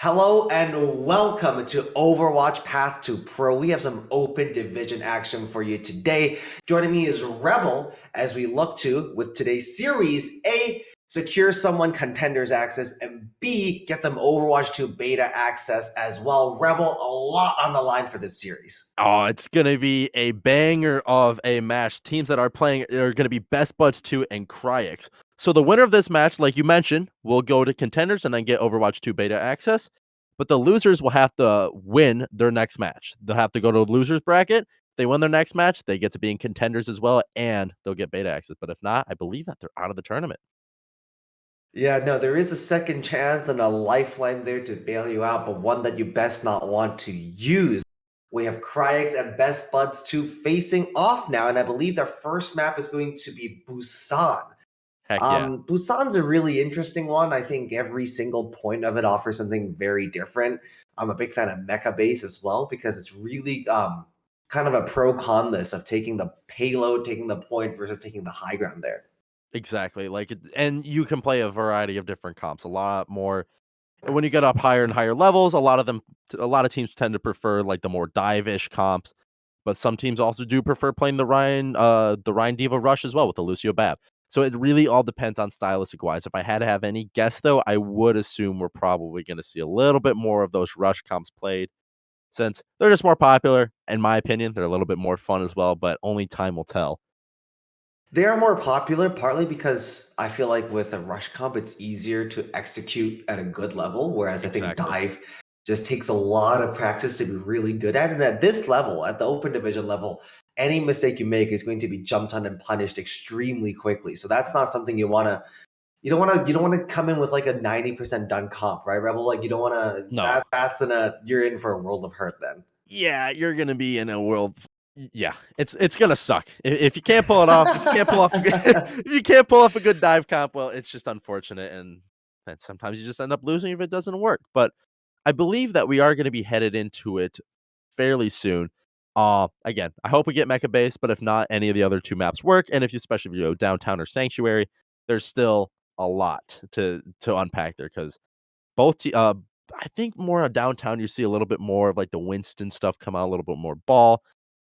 Hello and welcome to Overwatch Path to Pro. We have some open division action for you today. Joining me is Rebel as we look to, with today's series, A, secure someone contenders access, and B, get them Overwatch 2 beta access as well. Rebel, a lot on the line for this series. Oh, it's gonna be a banger of a match. Teams that are playing are gonna be Best Buds 2 and Cryx. So the winner of this match, like you mentioned, will go to contenders and then get Overwatch 2 beta access. But the losers will have to win their next match. They'll have to go to the losers bracket. They win their next match, they get to be in contenders as well, and they'll get beta access. But if not, I believe that they're out of the tournament. Yeah, no, there is a second chance and a lifeline there to bail you out, but one that you best not want to use. We have Cryx and Best Buds 2 facing off now, and I believe their first map is going to be Busan. Heck yeah. Busan's a really interesting one. I think every single point of it offers something very different. I'm a big fan of Mecha Base as well because it's really kind of a pro con list of taking the payload, taking the point versus taking the high ground there. Exactly. And you can play a variety of different comps, a lot more. And when you get up higher and higher levels, a lot of teams tend to prefer like the more dive-ish comps, but some teams also do prefer playing the Ryan Diva Rush as well with the Lucio Bab. So it really all depends on stylistic wise. If I had to have any guess though, I would assume we're probably going to see a little bit more of those Rush comps played since they're just more popular. In my opinion, they're a little bit more fun as well, but only time will tell. They are more popular partly because I feel like with a rush comp, it's easier to execute at a good level, whereas I think Exactly. dive just takes a lot of practice to be really good at. And at this level, at the open division level, any mistake you make is going to be jumped on and punished extremely quickly. So that's not something you don't want to come in with like a 90% done comp, right, Rebel? Like you don't want to No. you're in for a world of hurt then. Yeah, you're gonna be in a world. Yeah, it's gonna suck if you can't pull it off. If you can't pull off, if you can't pull off a good dive comp, well, it's just unfortunate, and sometimes you just end up losing if it doesn't work. But I believe that we are going to be headed into it fairly soon. Again, I hope we get Mecha Base, but if not, any of the other two maps work. And if you, especially if you go downtown or Sanctuary, there's still a lot to unpack there because both I think more on downtown, you see a little bit more of like the Winston stuff come out, a little bit more ball.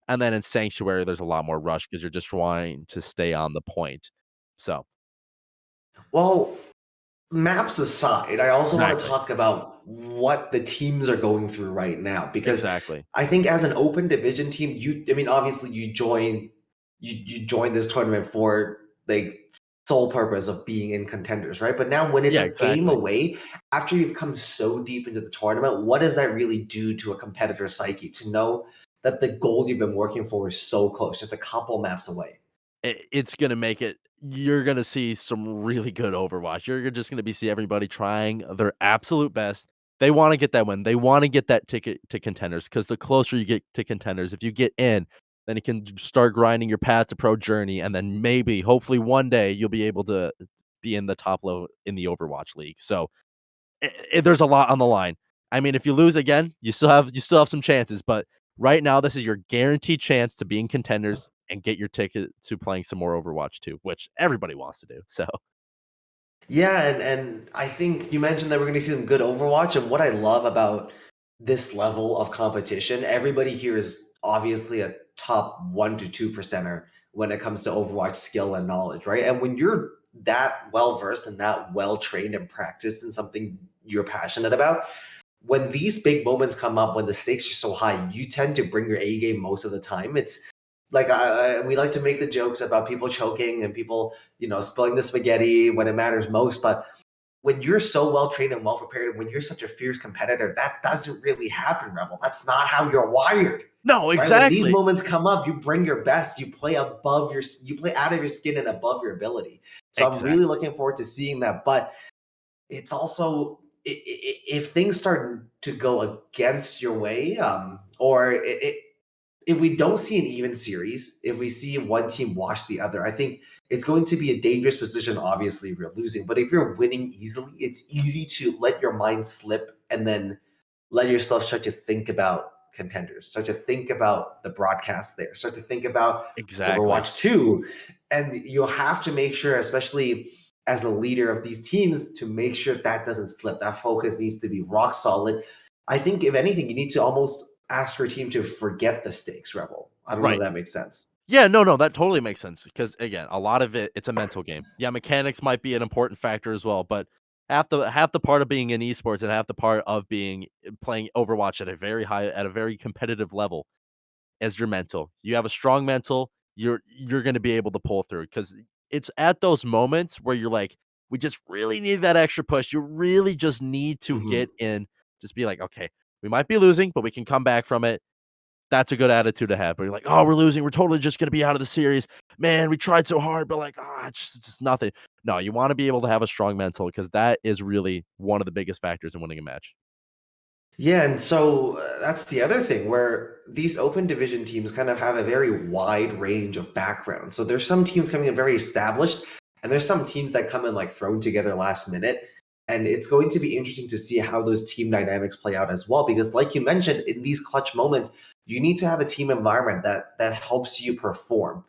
And then in Sanctuary, there's a lot more rush because you're just trying to stay on the point. So Well, maps aside, I also want to exactly. talk about what the teams are going through right now because Exactly. I think as an open division team, I mean, obviously you join this tournament for like sole purpose of being in contenders, right? But now when it's Yeah, a game exactly. away, after you've come so deep into the tournament, what does that really do to a competitor's psyche to know that the goal you've been working for is so close, just a couple maps away? It's gonna make it you're gonna see some really good Overwatch. You're just gonna be see everybody trying their absolute best. They wanna get that win. They wanna get that ticket to contenders because the closer you get to contenders, if you get in, then you can start grinding your path to pro journey, and then maybe, hopefully, one day you'll be able to be in the top level in the Overwatch League. So there's a lot on the line. I mean, if you lose again, you still have some chances, but right now this is your guaranteed chance to be in contenders and get your ticket to playing some more Overwatch 2, which everybody wants to do. So Yeah, and I think you mentioned that we're going to see some good Overwatch. And what I love about this level of competition, everybody here is obviously a top 1 to 2 percenter when it comes to Overwatch skill and knowledge, right? And when you're that well versed and that well trained and practiced in something you're passionate about, when these big moments come up, when the stakes are so high, you tend to bring your A game most of the time. It's like we like to make the jokes about people choking and people, spilling the spaghetti when it matters most. But when you're so well trained and well prepared, and when you're such a fierce competitor, that doesn't really happen, Rebel. That's not how you're wired, no, right? When these exactly. moments come up, you bring your best. You play out of your skin and above your ability. So I'm really Exactly. looking forward to seeing that. But it's also if things start to go against your way, or if we don't see an even series, if we see one team wash the other, I think it's going to be a dangerous position. Obviously, if you're losing, but if you're winning easily, it's easy to let your mind slip and then let yourself start to think about contenders, start to think about the broadcast there, start to think about Exactly. Overwatch 2. And you'll have to make sure, especially as the leader of these teams to make sure that doesn't slip. That focus needs to be rock solid. I think if anything, you need to almost ask your team to forget the stakes, Rebel. I don't know if Right. that makes sense. Yeah, no, that totally makes sense because again, a lot of it's a mental game. Yeah, mechanics might be an important factor as well, but half the part of being in esports and half the part of being playing Overwatch at a very competitive level is your mental. You have a strong mental, you're gonna be able to pull through because it's at those moments where you're like, we just really need that extra push. You really just need to Mhm. get in, just be like, okay, we might be losing, but we can come back from it. That's a good attitude to have, but you're like, "Oh, we're losing. We're totally just gonna be out of the series. Man, we tried so hard, but like, it's just nothing." No, you wanna be able to have a strong mental because that is really one of the biggest factors in winning a match. Yeah, and so that's the other thing where these open division teams kind of have a very wide range of backgrounds. So there's some teams coming in very established, and there's some teams that come in like thrown together last minute. And it's going to be interesting to see how those team dynamics play out as well. Because, like you mentioned, in these clutch moments, you need to have a team environment that helps you perform.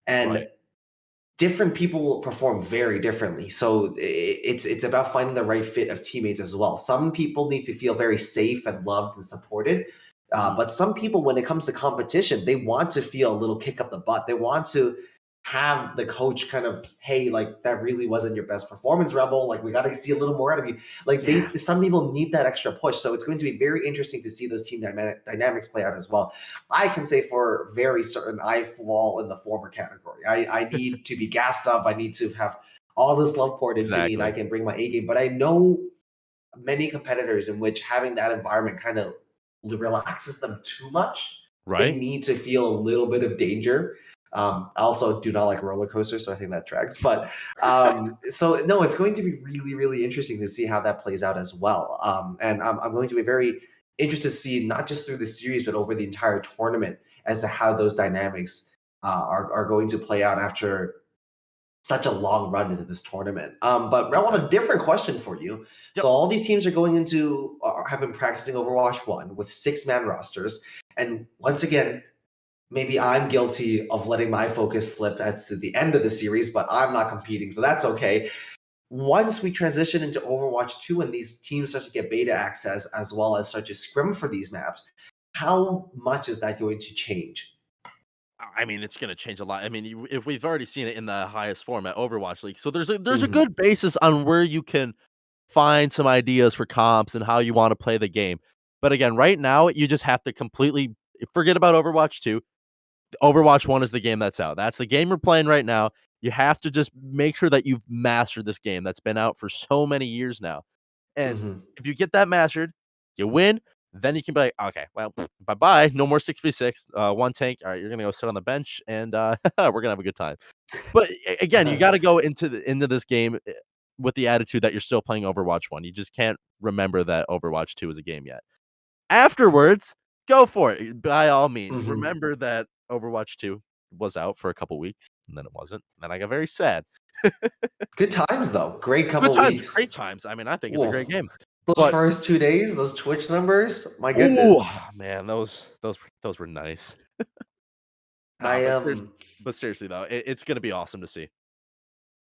And Right. different people perform very differently. So it's about finding the right fit of teammates as well. Some people need to feel very safe and loved and supported. Mhm. But some people, when it comes to competition, they want to feel a little kick up the butt. They want to have the coach kind of, hey, like that really wasn't your best performance, Rebel. Like we got to see a little more out of you. Like Yeah. some people need that extra push. So it's going to be very interesting to see those team dynamics play out as well. I can say for very certain I fall in the former category. I need to be gassed up. I need to have all this love poured into me and I Exactly. can bring my A game. But I know many competitors in which having that environment kind of relaxes them too much. They Right? need to feel a little bit of danger. I also do not like roller coasters, so I think that drags. But so no, it's going to be really, really interesting to see how that plays out as well. And I'm going to be very interested to see not just through the series, but over the entire tournament as to how those dynamics are going to play out after such a long run into this tournament. But I have a Exactly. different question for you. Yep. So all these teams are going into have been practicing Overwatch One with 6-man rosters, and once again, maybe I'm guilty of letting my focus slip as to the end of the series, but I'm not competing, so that's okay. Once we transition into Overwatch 2 and these teams start to get beta access as well as start to scrim for these maps, how much is that going to change? I mean, it's gonna change a lot. I mean, if we've already seen it in the highest form at Overwatch League, so there's a Mhm, good basis on where you can find some ideas for comps and how you wanna play the game. But again, right now, you just have to completely forget about Overwatch 2. Overwatch 1 is the game that's out. That's the game you're playing right now. You have to just make sure that you've mastered this game that's been out for so many years now. And mhm. if you get that mastered, you win, then you can be like, "Okay, well, bye-bye. No more 6v6, 1 tank. Alright, you're gonna go sit on the bench, and, we're gonna have a good time." But again, you gotta go into this game, with the attitude that you're still playing Overwatch 1. You just can't remember that Overwatch 2 is a game yet. Afterwards, go for it, by all means. Mhm. Remember that Overwatch 2 was out for a couple weeks, and then it wasn't, and then I got very sad. Good times though. Great Good couple times, weeks. great times. I mean, I think it's a great Whoa. game. Those But first 2 days, those Twitch numbers, my ooh, goodness. man, those were nice. Nah, I, but seriously though, it's gonna be awesome to see.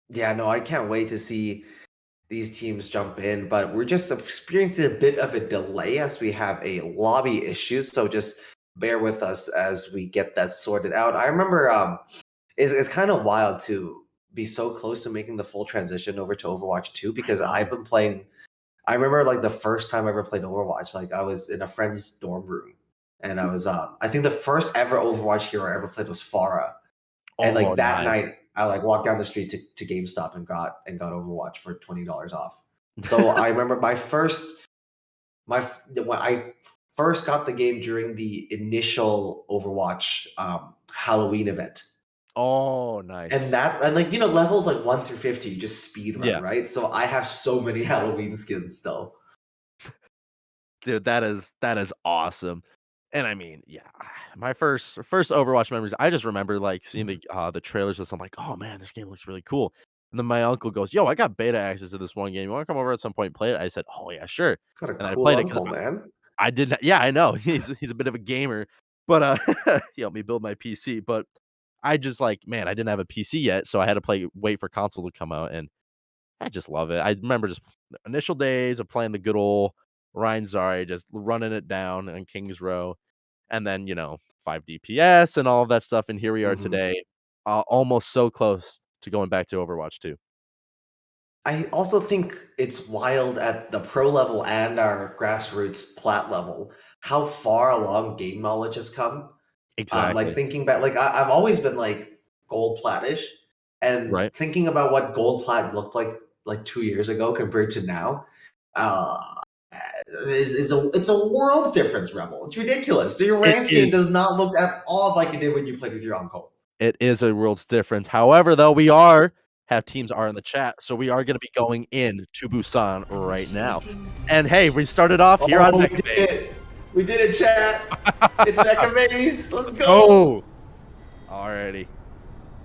yeah, no, I can't wait to see these teams jump in, but we're just experiencing a bit of a delay as we have a lobby issue, so just bear with us as we get that sorted out. I remember, it's kinda wild to be so close to making the full transition over to Overwatch 2 I because I've know. been playing. I remember like the first time I ever played Overwatch, like I was in a friend's dorm room and I was I think the first ever Overwatch hero I ever played was Pharah. And Oh, like that nice. night I like walked down the street to GameStop and got Overwatch for $20 off. So I remember when I first got the game during the initial Overwatch Halloween event. Oh, And nice. that and like levels like 1 through 50 you just speed run, Yeah. right? So I have so many Halloween skins still. Dude, that is awesome. And I mean, yeah, my first Overwatch memories, I just remember, like, seeing the trailers and I'm like, "Oh, man, this game looks really cool." And then my uncle goes, "Yo, I got beta access to this one game. You wanna come over at some point and play it?" I said, "Oh, yeah, sure." Got a And I cool played it because uncle, man. I didn't yeah, I know. He's a bit of a gamer, but, he helped me build my PC, but I just, like man, I didn't have a PC yet, so I had to wait for console to come out, and I just love it. I remember just the initial days of playing the good old Ryan Zari, just running it down on Kings Row, and then, 5 DPS and all of that stuff, and here we are Mhm. today, almost so close to going back to Overwatch 2. I also think it's wild at the pro level and our grassroots plat level how far along game knowledge has come. Like Exactly, thinking back, like I've always been like gold platish, and right? thinking about what gold plat looked like 2 years ago compared to now, uh, is a it's a world's difference. Rebel, it's ridiculous. Your It Rance game is does not look at all like it did when you played with your uncle. it is a world's difference. However, though, we are have teams are in the chat, so we are gonna be going in to Busan right now. And hey, we started off here on Oh, we Mecha did Base. it! We did it, chat. It's Mecha Base. Let's go. Oh, alrighty.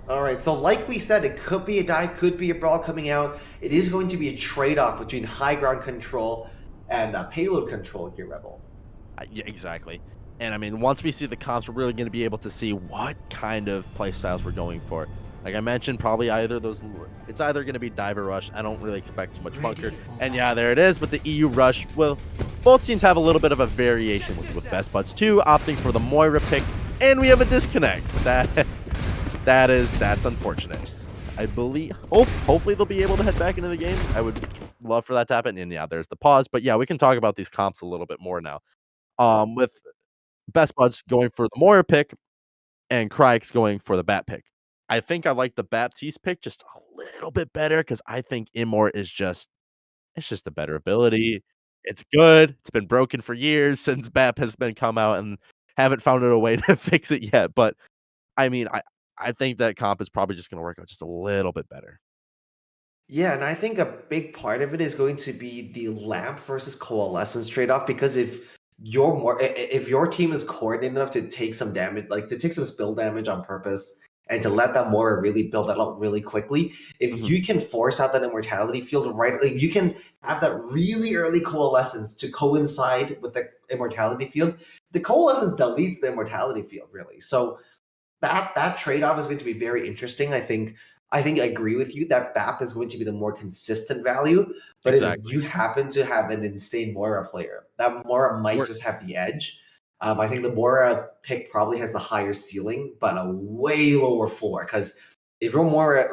All right, so like we said, it could be a dive, could be a brawl coming out. It is going to be a trade-off between high ground control and payload control here, Rebel. Yeah, exactly. And I mean, once we see the comps, we're really going to be able to see what kind of play styles we're going for. Like I mentioned, probably either those. It's either going to be dive or rush. I don't really expect too much bunker. And yeah, there it is. But the EU rush, well, both teams have a little bit of a variation with Best Buds 2 opting for the Moira pick, and we have a disconnect. That's unfortunate. I believe. Hopefully they'll be able to head back into the game. I would love for that to happen. And yeah, there's the pause. But yeah, we can talk about these comps a little bit more now. With Best Buds going for the Moira pick and Crix going for the Bat pick. I think I like the Baptiste pick just a little bit better because I think Immort is just a better ability. It's good. It's been broken for years since Bap has been come out and haven't found a way to fix it yet. But I mean, I think that comp is probably just gonna work out just a little bit better. Yeah, and I think a big part of it is going to be the lamp versus coalescence trade-off because if your team is coordinated enough to take some damage, like to take some spill damage on purpose and to let that Mora really build that out really quickly, if Mhm. you can force out that immortality field right, like you can have that really early coalescence to coincide with the immortality field. The coalescence deletes the immortality field really. So that trade-off is going to be very interesting. I think I agree with you that BAP is going to be the more consistent value. But if Exactly. you happen to have an insane Mora player, that Mora might We're just have the edge. I think the Mora pick probably has the higher ceiling, but a way lower floor. Because if your Mora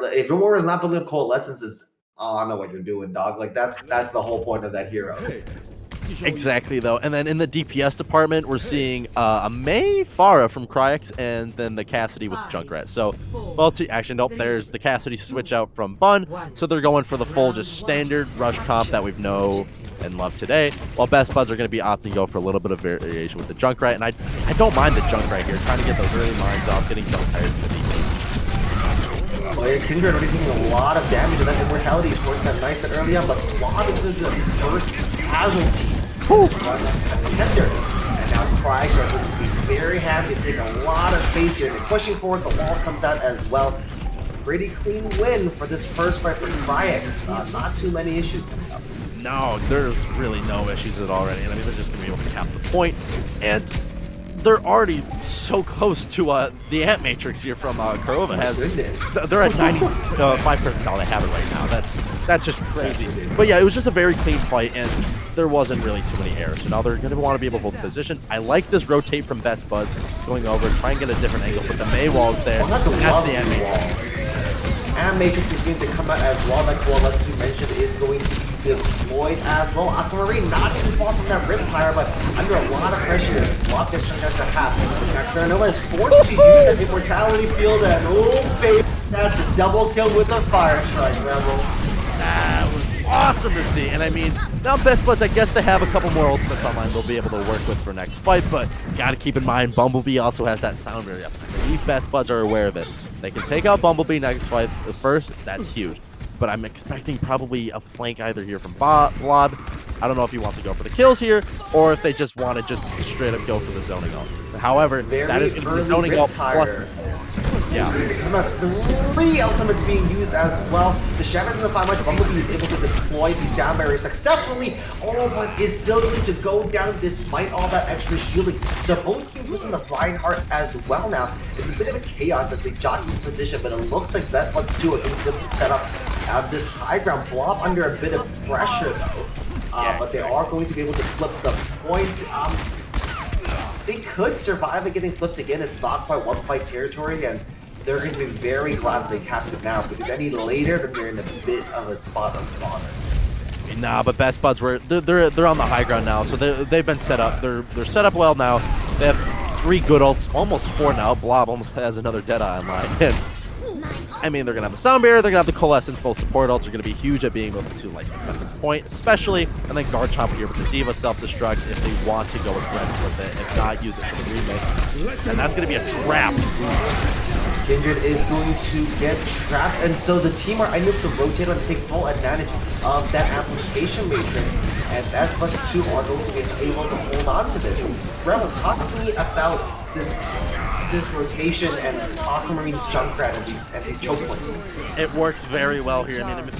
is not building up coalescences, oh, I know what you're doing, dog. Like that's the whole point of that hero. Exactly, though. And then in the DPS department, we're seeing a May Farah from Crix and then the Cassidy with Junkrat. So, well, actually, nope, there's the Cassidy switch out from Bun. So they're going for the full, just standard rush comp that we've know and love today. While Best Buds are going to be opting to go for a little bit of variation with the Junkrat. And I don't mind the Junkrat here, trying to get those early mines off, getting jump tired to the Oh yeah, Kindred already taking a lot of damage, and that immortality is working out nice and early on, but Blob is the first casualty on the defenders. And now Crix are going to be very happy to take a lot of space here. They're pushing forward, the wall comes out as well. Pretty clean win for this first fight for Crix. Not too many issues coming up. No, there's really no issues at all already. And I mean, they're just going to be able to cap the point. And they're already so close to the Ant Matrix here from Kurova. They're at 95%. No, they have it right now. That's just crazy. But yeah, it was just a very clean fight, and there wasn't really too many errors. So now they're going to want to be able to hold position. I like this rotate from Best Buds going over, try and get a different angle, but the May wall's there. Oh, that's a the lovely Ant Matrix. wall. And Matrix is going to come out as well. That coalescence we mentioned is going to be deployed as well. Aquamarine not too far from that Riptire, but under a lot of pressure. Block gets turned out to half. Now Terranova is forced to use that immortality field, and oh baby, that's a double kill with a Fire Strike, Rebel. That was awesome to see. And I mean, now Best Buds, I guess they have a couple more ultimates online they'll be able to work with for next fight, but gotta keep in mind, Bumblebee also has that sound barrier. I believe Best Buds are aware of it. They can take out Bumblebee next fight. First, that's huge. But I'm expecting probably a flank either here from Blob. I don't know if he wants to go for the kills here, or if they just want to just straight up go for the zoning ult. However, that is going to be the zoning ult plus Yeah. Three ultimates being used as well. The Shadow doesn't find much. Bumblebee is able to deploy the sound barrier successfully. Oh, but is still going to go down despite all that extra shielding. So both teams using the Reinhardt as well now. It's a bit of a chaos as they jockey in position, but it looks like Best Buds 2 are going to be able to set up this high ground. Blob under a bit of pressure though. But they are going to be able to flip the point. They could survive it getting flipped again. It's not quite one fight territory, and they're going to be very glad they capped it now, because any later, then they're in a bit of a spot of bother. Nah, but Best Buds they're on the high ground now, so they've been set up. They're set up well now. They have 3 good ults, almost 4 now. Blob almost has another Deadeye online. And I mean, they're gonna have the sound barrier, they're gonna have the coalescence. Both support ults are gonna be huge at being able to like defend this point, especially. And then Garchomp here with the D.Va self-destruct if they want to go aggressive with it. If not, use it for the remake, and that's gonna be a trap. Kindred is going to get trapped, and so the team are able to rotate and take full advantage of that application matrix, and Best Buds 2 are going to be able to hold on to this. Rebel, talk to me about this rotation and Aquamarine's Junkrat and these choke points. It works very well here. I mean,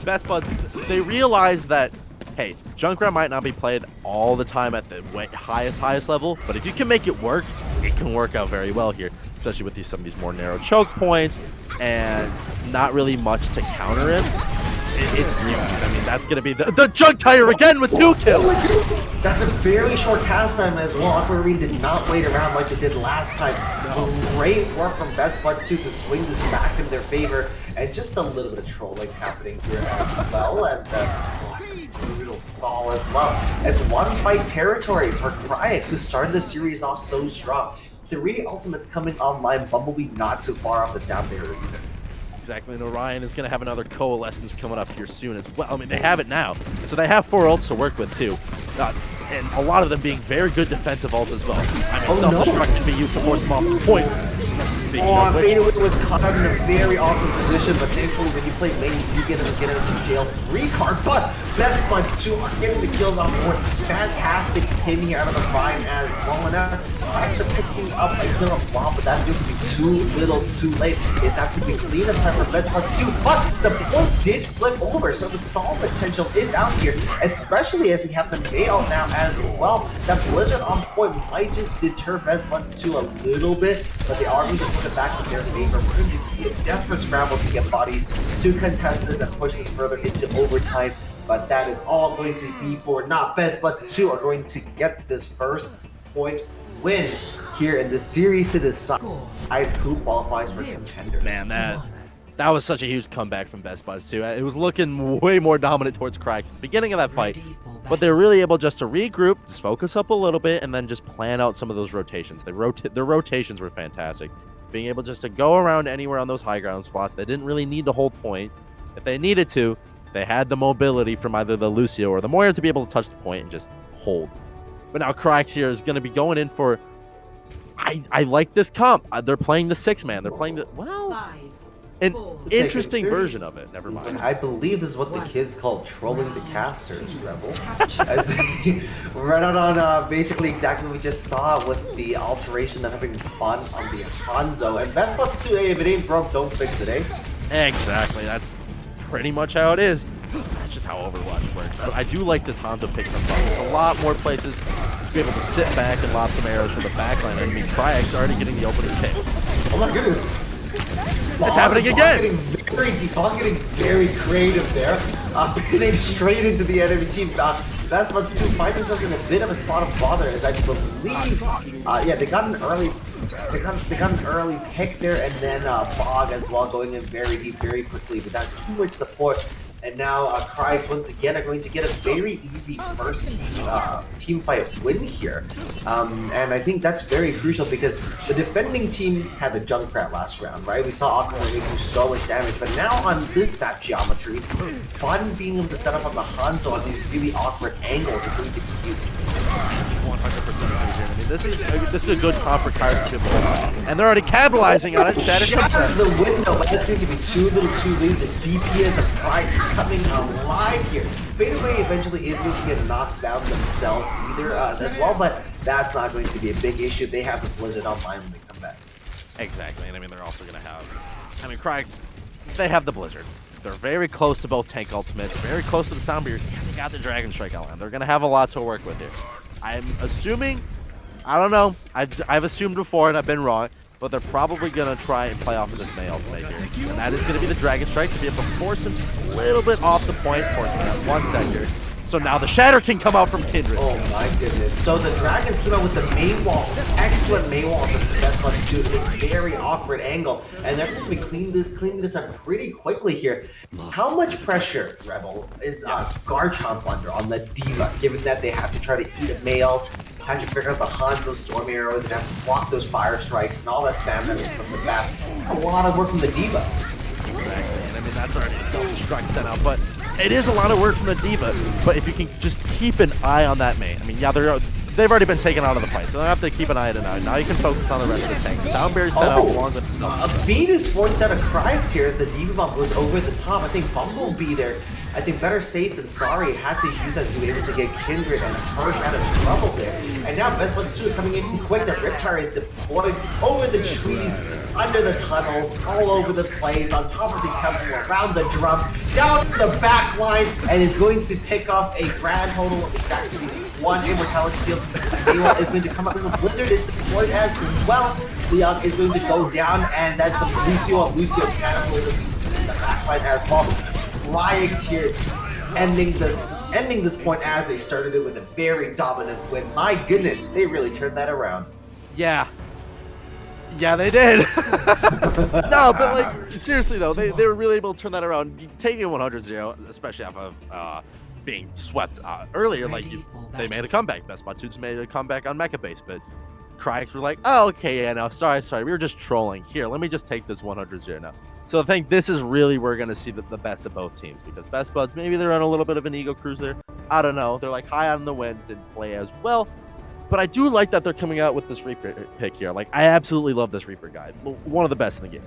Best Buds, they realize that, hey, Junkrat might not be played all the time at the highest level, but if you can make it work, it can work out very well here, especially with some of these more narrow choke points and not really much to counter it. It's huge. I mean, that's going to be the Junk Tire again with 2 kills. That's a very short cast time as well. Aquamarine did not wait around like they did last time. Great work from Best Buds 2 to swing this back in their favor, and just a little bit of trolling happening here as well. And that's a brutal stall as well. As one fight territory for Cryex, who started the series off so strong. 3 ultimates coming online. Bumblebee not too far off the sound barrier either. Exactly, and Orion is going to have another coalescence coming up here soon as well. I mean, they have it now, so they have 4 ults to work with too, and a lot of them being very good defensive ults as well. I mean, self-destruct can be used to force them off the point. Fadeaway was caught in a very awkward position, but thankfully when you play lane, you get him a jail free card. But Best Buds 2 are getting the kills on board. Fantastic pin here out of the Vine as well. And now Cryex are picking up a kill of Blob, but that's going to be too little, too late. It's not going to be clean enough time for Best Buds 2. But the point did flip over, so the stall potential is out here, especially as we have the Mail now as well. That Blizzard on point might just deter Best Buds 2 a little bit, but they are going to put it back in their favor. We're going to see a desperate scramble to get bodies to contest this and push this further into overtime. But that is all going to be for not Best Buds 2 are going to get this first point win here in the series to decide who qualifies for contenders. Man, that was such a huge comeback from Best Buds 2. It was looking way more dominant towards Cryex at the beginning of that fight, but they're really able just to regroup, just focus up a little bit, and then just plan out some of those rotations. Their rotations were fantastic. Being able just to go around anywhere on those high ground spots. They didn't really need to hold point. If they needed to, they had the mobility from either the Lucio or the Moira to be able to touch the point and just hold. But now Cryex here is going to be going in for... I like this comp. They're playing the 6-man. They're playing the... Well... An interesting version of it. Never mind. I believe this is what the kids call trolling the casters, Rebel. As they run out on basically exactly what we just saw with the alteration of having fun on the Hanzo. And Best Buds 2, hey, if it ain't broke, don't fix it, eh? Exactly. That's pretty much how it is. That's just how Overwatch works. But I do like this Hanzo pick from Bugs. A lot more places to be able to sit back and lob some arrows from the backline. I mean, Cryex already getting the opening pick. Oh my goodness. It's happening again! Bog getting very creative there. Hitting straight into the enemy team. Best Buds 2 find themselves in a bit of a spot of bother, as I believe, yeah, they got an early pick there, and then Bog as well going in very deep, very quickly without too much support. And now Cryex once again are going to get a very easy first team fight win here. And I think that's very crucial because the defending team had the Junkrat last round, right? We saw Aquamarine do so much damage, but now on this map geometry, Fun being able to set up on the Hanzo on these really awkward angles is going to be huge. 100% I mean, this is a good comp for Cryex, and they're already capitalizing on it. Shatters the window, but it's going to be too little too late. The DPS of Cryex coming alive here. Fadeaway eventually is going to get knocked down themselves either as well, but that's not going to be a big issue. They have the Blizzard online when they come back. Exactly, and I mean, they're also going to have... I mean, Cryox, they have the Blizzard. They're very close to both tank ultimates, very close to the Soundbeard, and they got the Dragon Strike outline. They're going to have a lot to work with here. I'm assuming... I don't know. I've assumed before, and I've been wrong, but they're probably going to try and play off of this Mei ultimate here. And that is going to be the Dragon Strike to be able to force him just a little bit off the point, forcing that one sector. So now the Shatter can come out from Kindred. Oh my goodness. So the Dragons came out with the Mei wall. Excellent Mei wall for the best ones too. A very awkward angle. And they're going to be cleaning this up pretty quickly here. How much pressure, Rebel, is Garchomp under on the D.Va, given that they have to try to eat a Mei ult, have to figure out the Hanzo Storm Arrows, and have to block those Fire Strikes and all that spam from the back. It's a lot of work from the D.Va. Exactly, and I mean, that's already a self-destruct sent out, but it is a lot of work from the D.Va. But if you can just keep an eye on that main, I mean, yeah, they've already been taken out of the fight, so they have to keep an eye on it now. Now you can focus on the rest of the tanks. Soundberry sent out along with a beat is forced out of Cryox here as the D.Va bomb goes over the top. I think Bumblebee there, I think better safe than sorry, had to use that to be able to get Kindred and Harsh out of trouble there. And now Best Buds 2 coming in quick. The Riptire is deployed over the trees, under the tunnels, all over the place, on top of the couple, around the drum, down the back line, and is going to pick off a grand total of exactly one Immortality Field. Maywa is going to come up as a Blizzard is deployed as well. Leon is going to go down, and that's some Lucio and Lucio cannibalism we see in the backline as well. Cryox here ending this point as they started it with a very dominant win. My goodness, they really turned that around. Yeah, they did. No, but like seriously though, they were really able to turn that around, taking 100-0, especially off of being swept earlier. Like they made a comeback. Best Bud 2 made a comeback on Mecha Base, but Cryox were like, oh, okay, yeah, no, sorry, we were just trolling. Here, let me just take this 100-0 now. So I think this is really where we're going to see the best of both teams, because Best Buds, maybe they're on a little bit of an ego cruise there. I don't know. They're like high on the wind, didn't play as well. But I do like that they're coming out with this Reaper pick here. Like, I absolutely love this Reaper guy. One of the best in the game.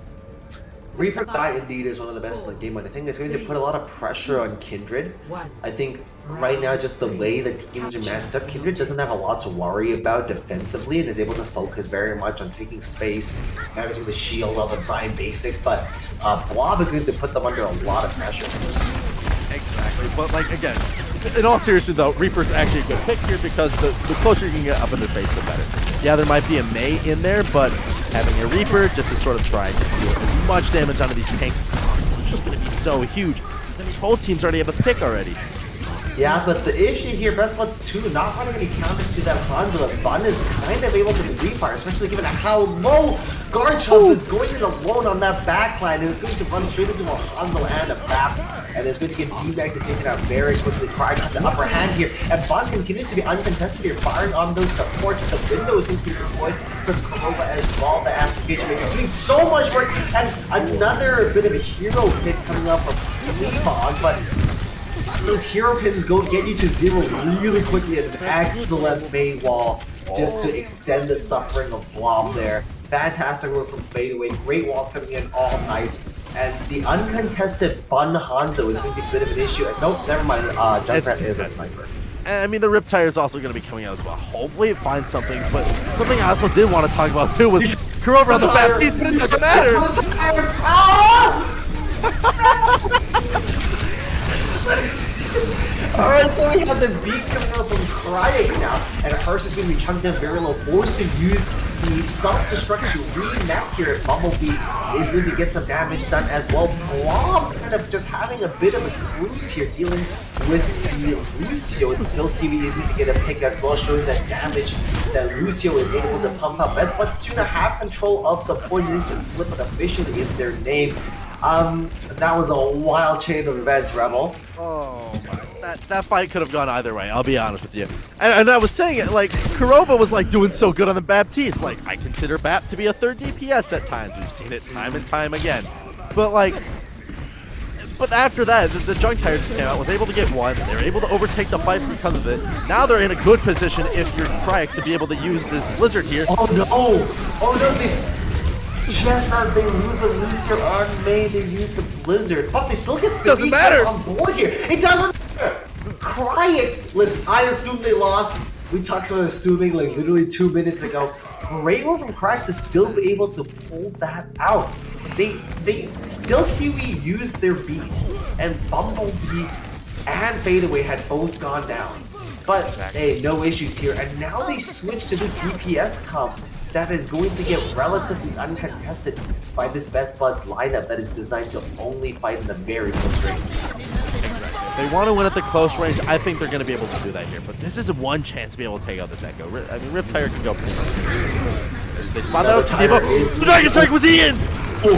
Reaper guy indeed is one of the best in the game, but I think it's going to put a lot of pressure on Kindred. I think right now, just the way that teams are matched up, Kindred doesn't have a lot to worry about defensively and is able to focus very much on taking space, managing the shield up and buying basics, but Blob is going to put them under a lot of pressure. Exactly, but like, again, in all seriousness though, Reaper's actually a good pick here because the closer you can get up in their face, the better. Yeah, there might be a Mei in there, but having a Reaper just to sort of try to deal as much damage onto these tanks as possible is just going to be so huge. I mean, both teams already have a pick already. Yeah, but the issue here, Best Buds 2 not running any counters to that Hanzo, and Bun is kind of able to refire, especially given how low Garchomp is going in alone on that backline, and it's going to run straight into a Hanzo and a Bap, and it's going to get D-Bag to take it out very quickly. Cryox has the upper hand here, and Bun continues to be uncontested here, firing on those supports. The window is going to be deployed for Kurova as well. The application maker doing so much work, and another bit of a hero hit coming up from Cleavon, but those hero pins go get you to 0 really quickly, and an excellent Mei wall just to extend the suffering of Blob there. Fantastic work from Fadeaway. Great walls coming in all night. And the uncontested Bun Hanzo is going to be a bit of an issue. Nope, never mind. Junkrat is a sniper. I mean, the Riptire is also going to be coming out as well. Hopefully it finds something, but something I also did want to talk about too was Kurova on the Baptiste, but it doesn't matter. Alright, so we have the beat coming out from Cryox now, and Harsh is going to be chunked down very low, forced to use the self-destruct to remap here. Bumblebee is going to get some damage done as well. Blob kind of just having a bit of a cruise here, dealing with the Lucio, and still TV is going to get a pick as well, showing that damage that Lucio is able to pump up. Best Buds 2 to have control of the point, you need to flip it officially in their name. That was a wild chain of events, Rebel. Oh my, that fight could have gone either way, I'll be honest with you. And I was saying it, like, Kurova was like doing so good on the Baptiste. Like, I consider Bap to be a third DPS at times. We've seen it time and time again. But like, but after that, the Junkrat just came out, was able to get one. They were able to overtake the fight because of it. Now they're in a good position if you're Cryox to be able to use this Blizzard here. Oh no! Oh no! Just as they lose the Lucio on Mei, they use the Blizzard, but they still get 50 on board here. It doesn't matter. Cryox, listen, I assume they lost. We talked about assuming like literally 2 minutes ago. great move from Crack to still be able to pull that out. They still Kiwi used their beat, and Bumblebee and Fadeaway had both gone down. But hey, no issues here. And now they switch to this DPS comp that is going to get relatively uncontested by this Best Buds lineup that is designed to only fight in the very close range. They want to win at the close range. I think they're going to be able to do that here. But this is one chance to be able to take out this Echo. I mean, Riptire can go. They spot that out to Devo. The Dragon Strike was in! Oh,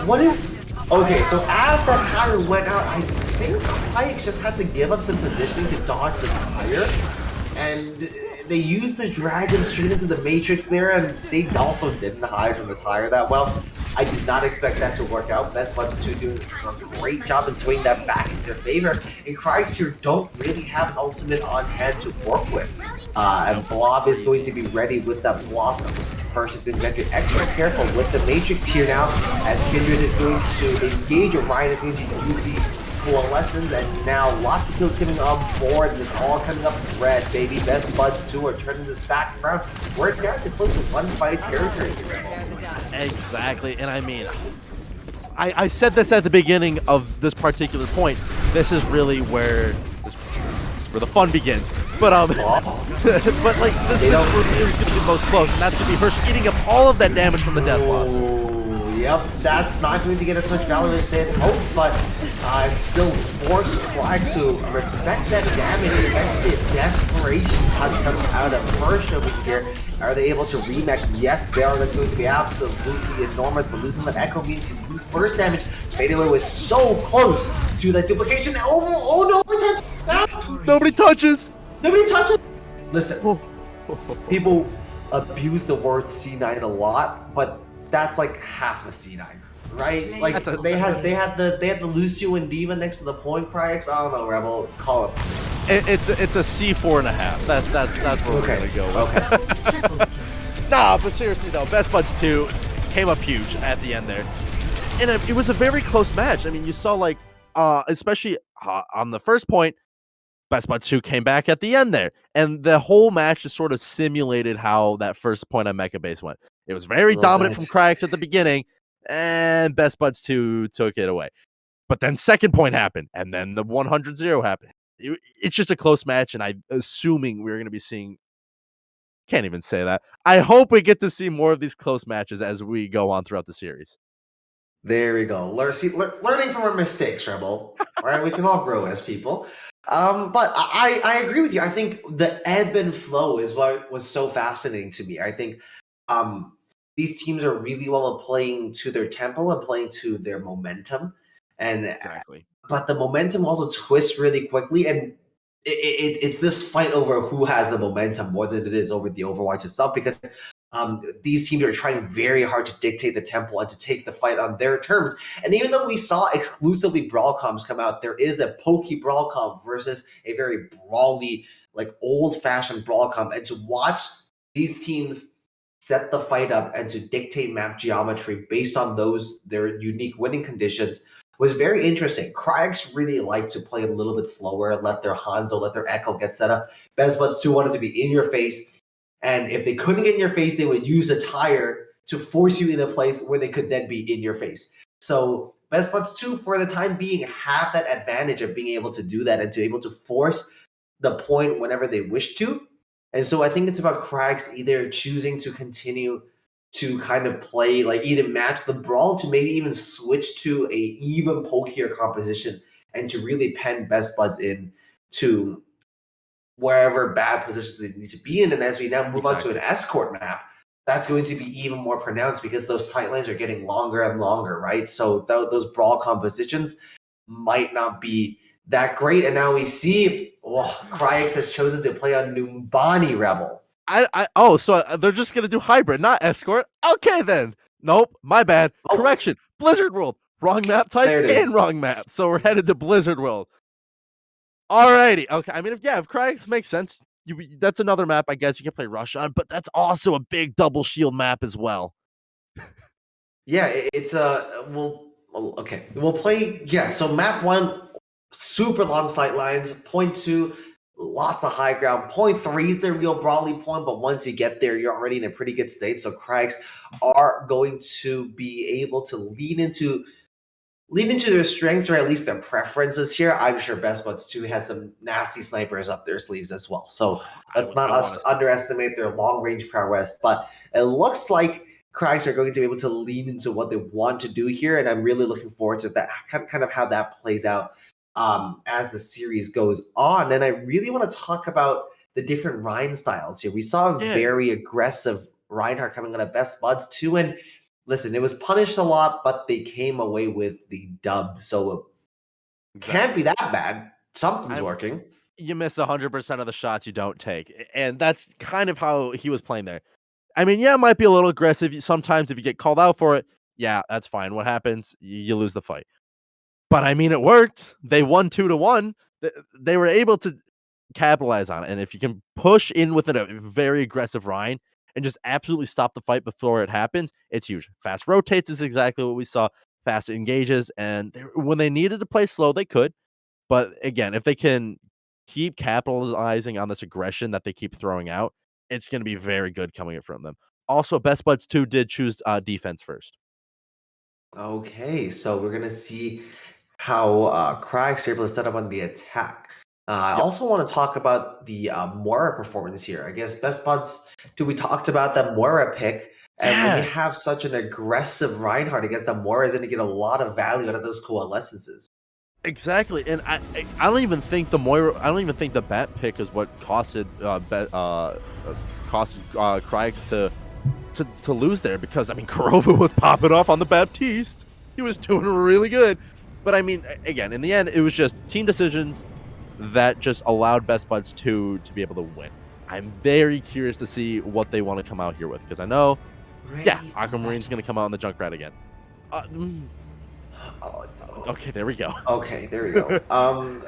what is... Okay, so as that tire went out, I think Pikes just had to give up some positioning to dodge the tire. And they used the Dragon straight into the Matrix there, and they also didn't hide from the tire that well. I did not expect that to work out. Best Buds 2 doing a great job in swinging that back in their favor. And Kriegs here don't really have an ultimate on hand to work with. And Blob is going to be ready with that Blossom. First is going to get extra careful with the Matrix here now, as Kindred is going to engage, Orion is going to use the Coalescence, and now lots of kills coming on board, and it's all coming up red, baby. Best Buds 2 are turning this back around. We're down to close to 1-5 territory here. Exactly, and I mean, I said this at the beginning of this particular point. This is really where the fun begins. But but like this is where it was going to be the most close, and that's going to be Hersh eating up all of that damage from the Death Blossom. Yep, that's not going to get as much value as they had hoped, but still force Flags to respect that damage. Eventually, a desperation touch comes out of Hersh over here. Are they able to remake? Yes, they are. That's going to be absolutely enormous, but losing that Echo means you lose burst damage. Fadeaway was so close to that duplication. Oh no, Nobody touches! Nobody touches! Listen, people abuse the word C9 a lot, but that's like half a C9, right? Like they had the Lucio and Diva next to the point Cryax. I don't know, Rebel, call it. It's a C4.5. That's where we're gonna go. Okay. Nah, but seriously though, Best Buds 2 came up huge at the end there, and it was a very close match. I mean, you saw like especially on the first point, Best Buds 2 came back at the end there, and the whole match just sort of simulated how that first point on Mecha Base went. It was very dominant from Cryax at the beginning, and Best Buds 2 took it away. But then second point happened, and then the 100-0 happened. It's just a close match, and I'm assuming we're going to be seeing... Can't even say that. I hope we get to see more of these close matches as we go on throughout the series. There we go. Learning from our mistakes, Rebel. Right? We can all grow as people. But I agree with you. I think the ebb and flow is what was so fascinating to me. I think these teams are really well at playing to their tempo and playing to their momentum. And Exactly. But the momentum also twists really quickly, and it's this fight over who has the momentum more than it is over the Overwatch itself, because these teams are trying very hard to dictate the tempo and to take the fight on their terms. And even though we saw exclusively brawl comps come out, there is a pokey brawl comp versus a very brawly, like old-fashioned brawl comp. And to watch these teams set the fight up and to dictate map geometry based on their unique winning conditions was very interesting. Cryax really like to play a little bit slower, let their Hanzo, let their Echo get set up. Best Buds 2 wanted to be in your face, and if they couldn't get in your face, they would use a tire to force you in a place where they could then be in your face. So Best Buds 2, for the time being, have that advantage of being able to do that and to be able to force the point whenever they wish to. And so I think it's about Cryax either choosing to continue to kind of play, like either match the brawl to maybe even switch to a even pokier composition and to really pen Best Buds in to wherever bad positions they need to be in. And as we now move on to an escort map, that's going to be even more pronounced because those sight lines are getting longer and longer, right? So those brawl compositions might not be that great. And now we see Cryax has chosen to play on Numbani Rebel. So they're just gonna do hybrid, not escort. Okay then. Nope, my bad. Correction. Blizzard World. Wrong map type and wrong map. So we're headed to Blizzard World. Alrighty. Okay. I mean, if Cryax makes sense, that's another map I guess you can play Rush on, but that's also a big double shield map as well. Yeah, it's we'll play. Yeah, so map 1, super long sight lines. Point 2, lots of high ground. Point three is the real Brawly point, but once you get there, you're already in a pretty good state. So Craigs are going to be able to lean into their strengths or at least their preferences here. I'm sure Best Buds 2 has some nasty snipers up their sleeves as well. So let's not underestimate their long range prowess. But it looks like Craigs are going to be able to lean into what they want to do here, and I'm really looking forward to that, kind of how that plays out as the series goes on. And I really want to talk about the different Rein styles here. We saw a very aggressive Reinhardt coming out of Best Buds 2, and listen, it was punished a lot, but they came away with the dub, so it can't be that bad. Something's working. You miss 100% of the shots you don't take, and that's kind of how he was playing there. I mean, yeah, it might be a little aggressive sometimes if you get called out for it. Yeah, that's fine. What happens? You lose the fight. But I mean, it worked. They won 2-1. They were able to capitalize on it, and if you can push in with a very aggressive Rein and just absolutely stop the fight before it happens, it's huge. Fast rotates is exactly what we saw. Fast engages, and when they needed to play slow, they could. But again, if they can keep capitalizing on this aggression that they keep throwing out, it's going to be very good coming from them. Also, Best Buds 2 did choose defense first. Okay, so we're going to see how Craigs are able to set up on the attack. I also want to talk about the Moira performance here. I guess Best Buds 2, we talked about that Moira pick. And when you have such an aggressive Reinhardt against the Moira, is going to get a lot of value out of those coalescences. Exactly, and I don't even think the Moira. I don't even think the bat pick is what costed Craigs to lose there, because I mean Kurova was popping off on the Baptiste. He was doing really good, but I mean, again, in the end, it was just team decisions that just allowed Best Buds 2 to be able to win. I'm very curious to see what they want to come out here with, because I know, Aquamarine's going to come out in the Junkrat again. Okay, there we go. Okay, there we go. I was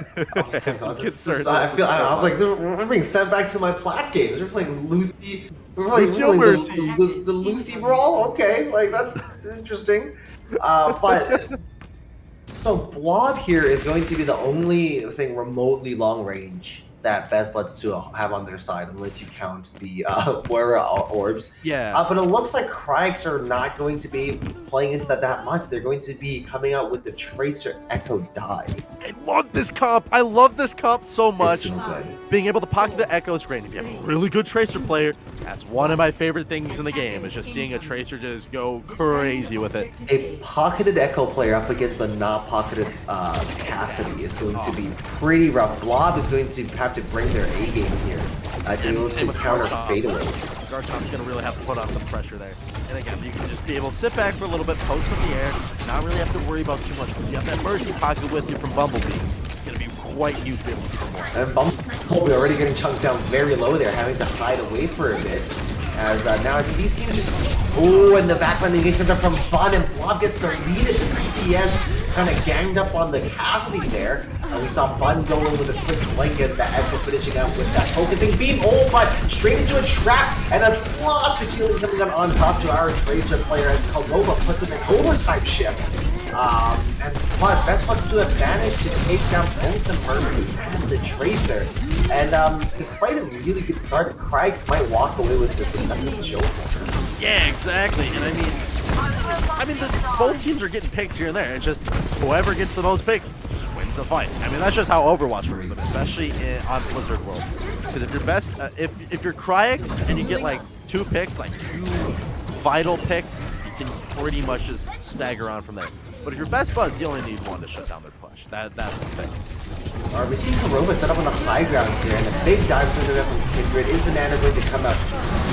like, we're being sent back to my plat games. We're playing Lucy. We're playing the Lucy Brawl. Okay, like that's interesting. But so Blob here is going to be the only thing remotely long range that Best Buds 2 have on their side, unless you count the Moira orbs. Yeah. But it looks like Craigs are not going to be playing into that much. They're going to be coming out with the Tracer Echo Dive. I love this comp. I love this comp so much. It's so good. Being able to pocket the Echo is great. If you have a really good Tracer player, that's one of my favorite things in the game, is just seeing a Tracer just go crazy with it. A pocketed Echo player up against a not pocketed Cassidy is going to be pretty rough. Blob is going to have to bring their A game here to be able to counter fadeaway. Garchom's going to really have to put on some pressure there. And again, you can just be able to sit back for a little bit, post in the air, not really have to worry about too much, because you have that Mercy pocket with you from Bumblebee. It's going to be quite huge to be able to perform. And Bumblebee already getting chunked down very low there, having to hide away for a bit. As now these teams just... Oh, and the backline engagement from Bun, and Blob gets the lead at the DPS. Kind of ganged up on the Cassidy there. And we saw Bun go in with a quick blanket, that Echo finishing out with that focusing beam. Oh, but straight into a trap, and that's lots of healing coming on top to our Tracer player as Kurova puts in an overtime shift. But Best Buds 2 have managed to take down both the Mercy and the Tracer. And despite a really good start, Craigs might walk away with this and nothing to show for him. Yeah, exactly. And I mean, both teams are getting picks here and there. It's just whoever gets the most picks just wins the fight. I mean, that's just how Overwatch works, but especially on Blizzard World. Because if you're best, if you're Craigs and you get like 2 picks, like 2 vital picks, you can pretty much just stagger on from there. But if you're Best Buds, you only need 1 to shut down their push. That's the thing. We see Kurova set up on the high ground here, and the big dive from Kindred. Is the Nano going to come out?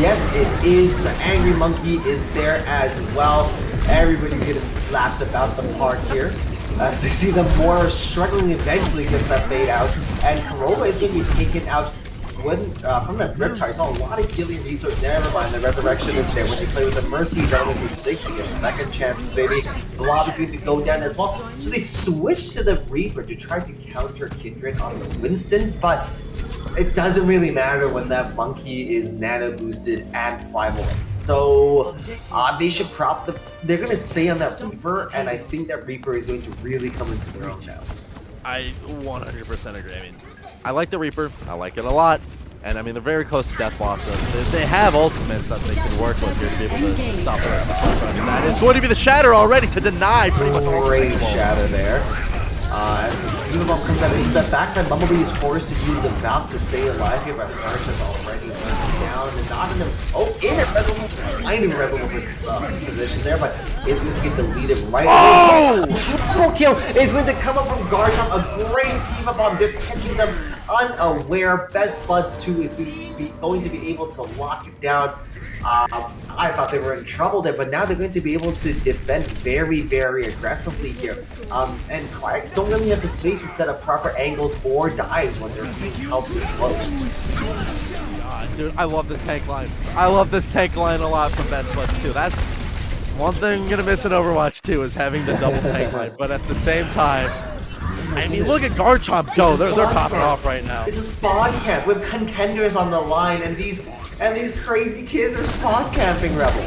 Yes, it is. The Angry Monkey is there as well. Everybody's getting slapped about the park here. As we see the Moira struggling eventually gets that fade out, and Kurova is going to be taken out from that Riptide. Saw a lot of healing resource. Never mind, the Resurrection is there. When you play with the Mercy, you don't make mistakes. You get second chances, baby. Blob is going to go down as well. So they switched to the Reaper to try to counter Kindred on the Winston, but it doesn't really matter when that Monkey is nano boosted and 5-1. So they should prop they're going to stay on that Reaper, and I think that Reaper is going to really come into their own now. I 100% agree. I mean, I like the Reaper. I like it a lot. And I mean, they're very close to Death Blossom. They have ultimates that they can work with here to be able to stop the rest of the fight. That is going to be the Shatter already to deny pretty much all the Great Pokemon. Shatter there. As Unabomb comes out of that back then, Bumblebee is forced to use the Valve to stay alive here, but Arch is already down and not in in a resolute position there, but is going to get deleted right away. Triple kill is going to come up from Garchomp, a great team up on this, catching them unaware. Best Buds 2 is going to be able to lock it down. I thought they were in trouble there, but now they're going to be able to defend very, very aggressively here. And Cryax don't really have the space to set up proper angles or dives when they're being held this close. God, dude, I love this tank line. I love this tank line a lot from Best Buds too. That's one thing I'm gonna miss in Overwatch 2 is having the double tank line. But at the same time, I mean, look at Garchomp go. They're popping off right now. It's a spawn camp with contenders on the line, and these crazy kids are spawn camping Rebel.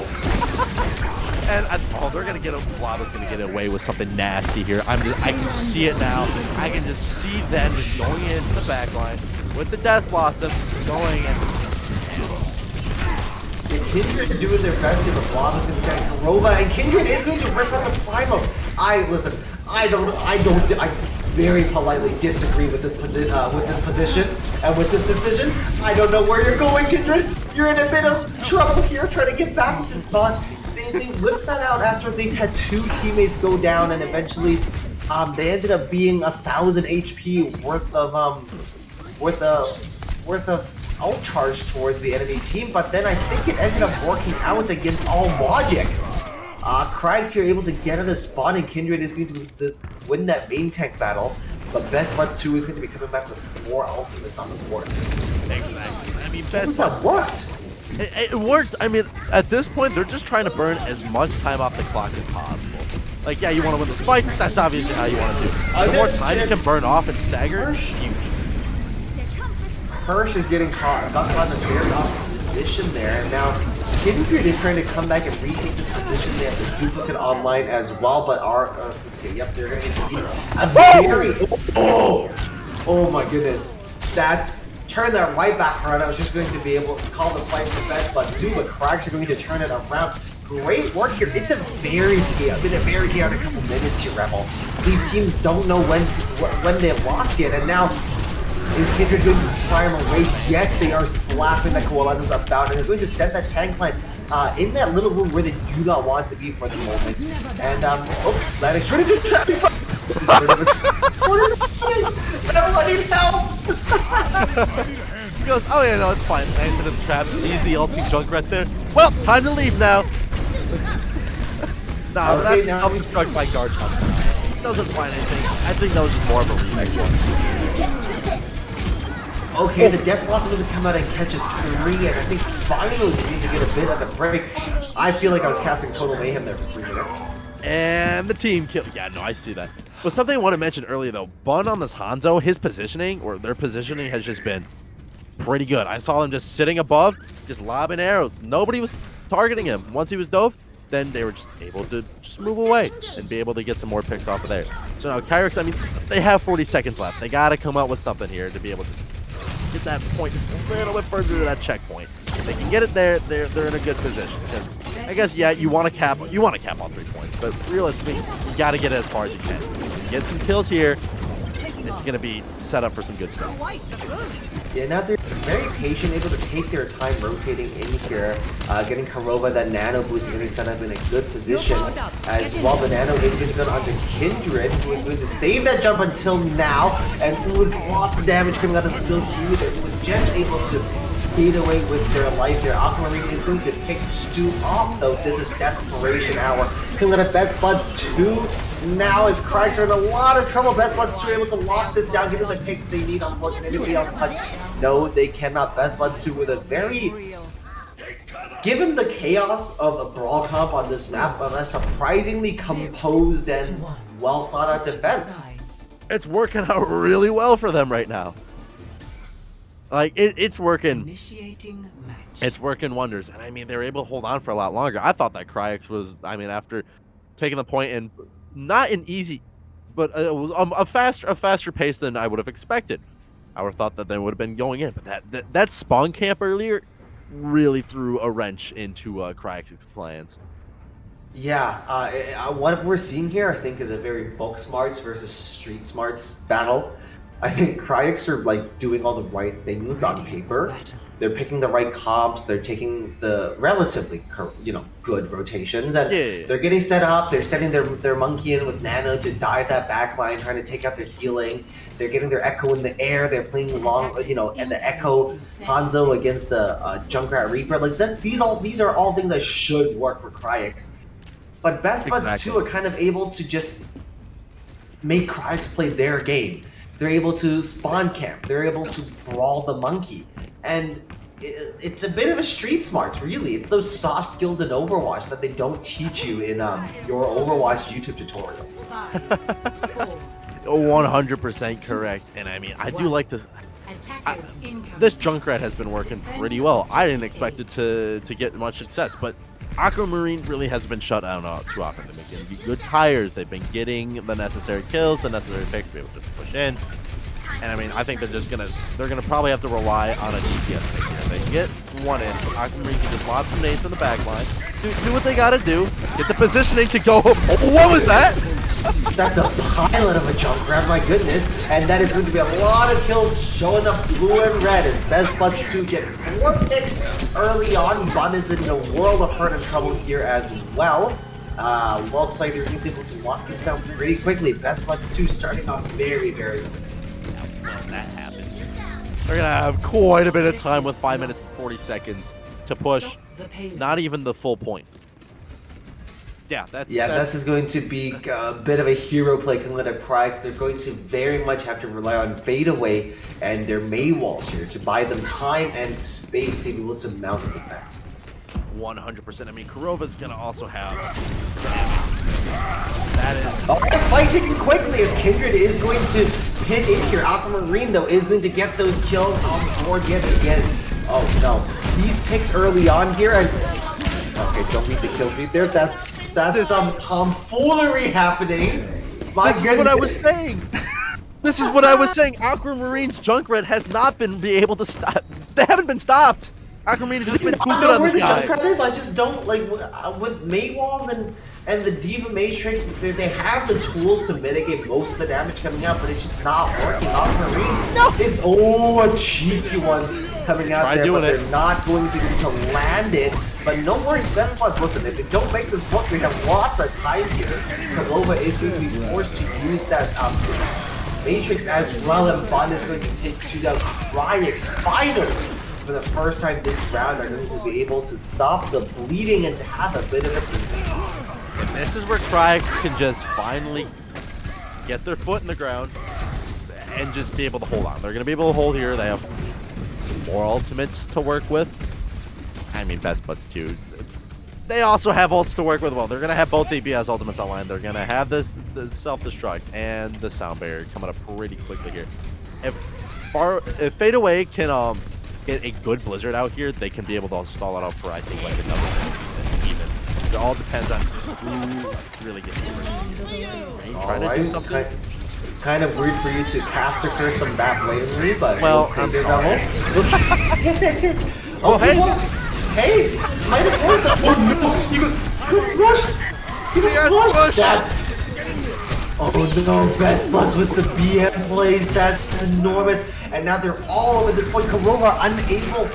And they're gonna get Lava's gonna get away with something nasty here. I can see it now. I can just see them just going into the back line with the Death Blossom going and Kindred doing their best here, but Lava's gonna get Karova, and Kindred is going to rip out the Primal. I very politely disagree with this position and with this decision. I don't know where you're going, Kindred. You're in a bit of trouble here trying to get back to spawn. They whipped that out after they had 2 teammates go down, and eventually they ended up being 1,000 HP worth of ult charge towards the enemy team. But then I think it ended up working out against all logic. Cryax here able to get out of spawn, and Kindred is going to win that main tank battle. But Best Buds 2 is going to be coming back with 4 ultimates on the board. exactly. I mean, Best That Buds worked. It worked. I mean, at this point, they're just trying to burn as much time off the clock as possible. Like, yeah, you want to win this fight. That's obviously how you want to do it. The more time you can burn off and stagger, huge. Hirsch is getting got caught in a very awkward position there, and now Kindred is trying to come back and retake this position. They have the duplicate online as well, but they're going to be a very oh my goodness, turn that right back around. I was just going to be able to call the fight for Best Buds 2, but Cryax are going to turn it around. Great work here. It's been a very chaotic couple minutes here, Rebel. These teams don't know when they've lost yet, and now is Kindred going to Primal Rage? Yes, they are slapping the Koalas about, and they're going to send that tank line in that little room where they do not want to be for the moment. And that is trying to do trap. Everybody need help! He goes, oh yeah, no, it's fine. Lands into the trap, sees the ulti Junkrat there. Well, time to leave now. Nah, Okay, that's now self-destruct by Garchomp. Doesn't find anything. I think that was just more of a remake one. Okay, the Death Blossom doesn't come out and catches 3, and I think finally we need to get a bit of a break. I feel like I was casting Total Mayhem there for 3 minutes. And the team kill. Yeah, no, I see that. But something I want to mention earlier, though, Bun on this Hanzo, his positioning, or their positioning, has just been pretty good. I saw him just sitting above, just lobbing arrows. Nobody was targeting him. Once he was dove, then they were just able to just move away and be able to get some more picks off of there. So now Kyrex, I mean, they have 40 seconds left. They got to come up with something here to be able to get that point a little bit further to that checkpoint. If they can get it there, they're in a good position. Because I guess, yeah, you want to cap all 3 points, but realistically, you got to get it as far as you can. If you get some kills here, it's going to be set up for some good stuff. Yeah, now they're very patient, able to take their time rotating in here, getting Karova, that nano boost, getting set up in a good position, as well the nano is done onto Kindred, who is going to save that jump until now, and with lots of damage coming out of Silk Youth, and was just able to fade away with their life there. Aquamarine is going to pick Stu off, though. This is Desperation Hour. Coming out of Best Buds 2. Now as Cryax are in a lot of trouble, Best Buds 2 are able to lock this down, get the picks they need. Unfortunately, anybody else touch? No, they cannot. Best Buds 2 with a very... Given the chaos of a brawl comp on this map, a surprisingly composed and well thought out defense. It's working out really well for them right now. Like, it's working. It's working wonders. And I mean, they were able to hold on for a lot longer. I thought that Cryax was, I mean, after taking the point and not an easy, but it was a faster pace than I would have expected. I would have thought that they would have been going in, but that spawn camp earlier really threw a wrench into Cryx's plans. Yeah, what we're seeing here, I think, is a very book smarts versus street smarts battle. I think Cryx are like doing all the right things on paper. They're picking the right comps. They're taking the relatively, good rotations, and Yeah. they're getting set up. They're setting their monkey in with Nano to dive that backline, trying to take out their healing. They're getting their Echo in the air. They're playing long, and the Echo Hanzo against the Junkrat Reaper. Like that, these are all things that should work for Cryx. But Best Buds too are kind of able to just make Cryx play their game. They're able to spawn camp. They're able to brawl the monkey, and it's a bit of a street smart, really. It's those soft skills in Overwatch that they don't teach you in your Overwatch YouTube tutorials. 100% correct, and I mean, I do like this. This Junkrat has been working pretty well. I didn't expect it to get much success, but Aquamarine really has been shut down too often. They've been getting good tires. They've been getting the necessary kills, the necessary picks to be able to push in. And I mean, I think they're gonna probably have to rely on a DPS pick here. They can get one in, so Aquamarine can just lob some nades in the back line, do what they gotta do, get the positioning to go. Oh, what was that? That's a pilot of a Junkrat, my goodness. And that is going to be a lot of kills showing up blue and red as Best Buds 2 get 4 picks early on. Bun is in a world of hurt and trouble here as well. Looks like they're going to be able to lock this down pretty quickly. Best Buds 2 starting off very, very good. When that happens, they're going to have quite a bit of time with 5 minutes and 40 seconds to push not even the full point. Yeah, this is going to be a bit of a hero play coming out of Cryx. They're going to very much have to rely on fadeaway and their Mei walls here to buy them time and space to be able to mount the defense. 100%. I mean, Kurova's going to also have that is. Oh, the fight taken quickly as Kindred is going to pin in here. Aquamarine, though, is going to get those kills on board yet again. Oh, no. These picks early on here, and okay, don't read the kill feed there. That's some tomfoolery happening. This is what I was saying. This is what I was saying. Aquamarine's Junkrat has not been able to stop. They haven't been stopped. Aquamarine has just been too good on this guy. Junkrat is. I just don't like with Mei walls and the D.Va Matrix. They have the tools to mitigate most of the damage coming out, but it's just not working. Aquamarine is a cheeky one coming out there, but they're not going to get to land it. But no worries, Best Buds. Listen, if they don't make this book, we have lots of time here. Kalova is going to be forced to use that Matrix as well, and Bun is going to take 2 down. Cryx finally, for the first time this round, are going to be able to stop the bleeding and to have a bit of a. And this is where Cryx can just finally get their foot in the ground and just be able to hold on. They're going to be able to hold here. They have more ultimates to work with. I mean, Best Buds too. They also have ults to work with. Well, they're going to have both DPS ultimates online. They're going to have the self-destruct and the sound barrier coming up pretty quickly here. If Fadeaway can get a good Blizzard out here, they can be able to stall it out for, I think, like another even. It all depends on who really gets it. Trying to do something. Kind of weird for you to caster curse them that blatantly, but well, I'm sorry. Oh, hey, might have worked. Oh no, you got smushed. You got smushed. Oh no, Best Buds with the BM plays. That's enormous. And now they're all over this point. Kurova unable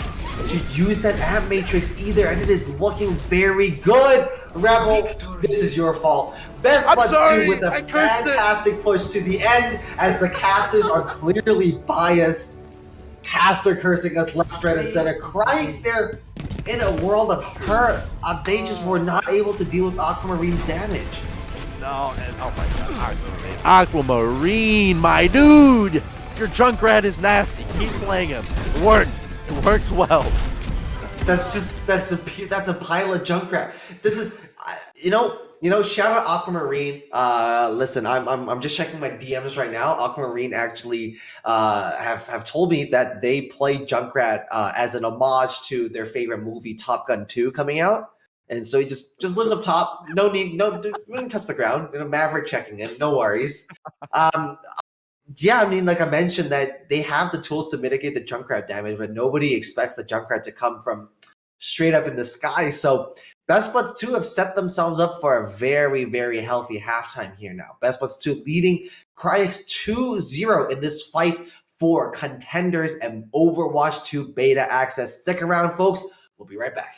to use that Amp Matrix either, and it is looking very good. Rebel, this is your fault. Best Buds 2 with a fantastic push to the end, as the casters are clearly biased. Caster cursing us left, right, and center. Cryx there in a world of hurt. They just were not able to deal with Aquamarine's damage. No, and oh my god, Aquamarine, my dude! Your Junkrat is nasty. Keep playing him. It works. It works well. That's a pilot Junkrat. This is, shout out Aquamarine. Listen, I'm just checking my DMs right now. Aquamarine actually have told me that they play Junkrat as an homage to their favorite movie, Top Gun 2, coming out. And so he just lives up top. We didn't touch the ground. Maverick checking in. No worries. yeah, I mean, like I mentioned, that they have the tools to mitigate the Junkrat damage, but nobody expects the Junkrat to come from straight up in the sky. So Best Buds 2 have set themselves up for a very, very healthy halftime here now. Best Buds 2 leading Cryx 2-0 in this fight for Contenders and Overwatch 2 beta access. Stick around, folks. We'll be right back.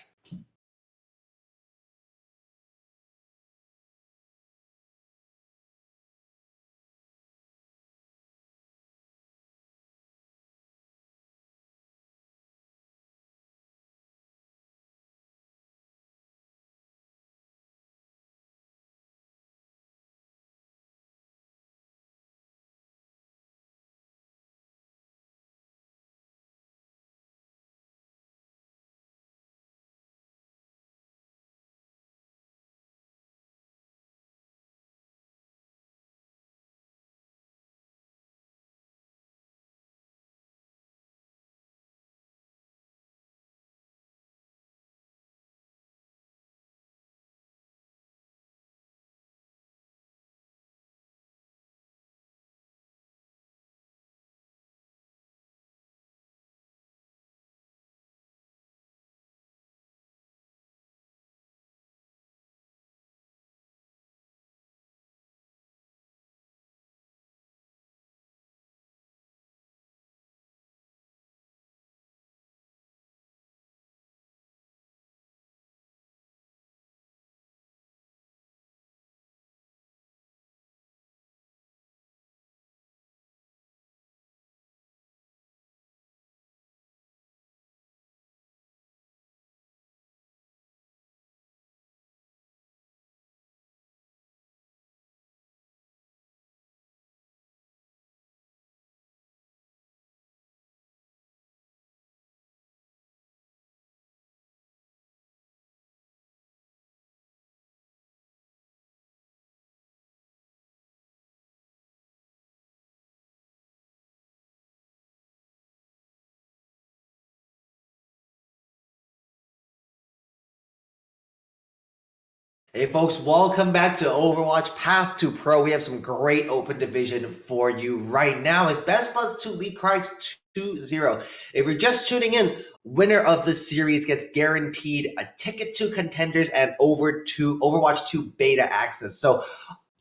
Hey folks, welcome back to Overwatch Path to Pro. We have some great open division for you right now as Best Buds 2 lead Cryx 2-0. If you're just tuning in, winner of the series gets guaranteed a ticket to Contenders and Overwatch 2 beta access. So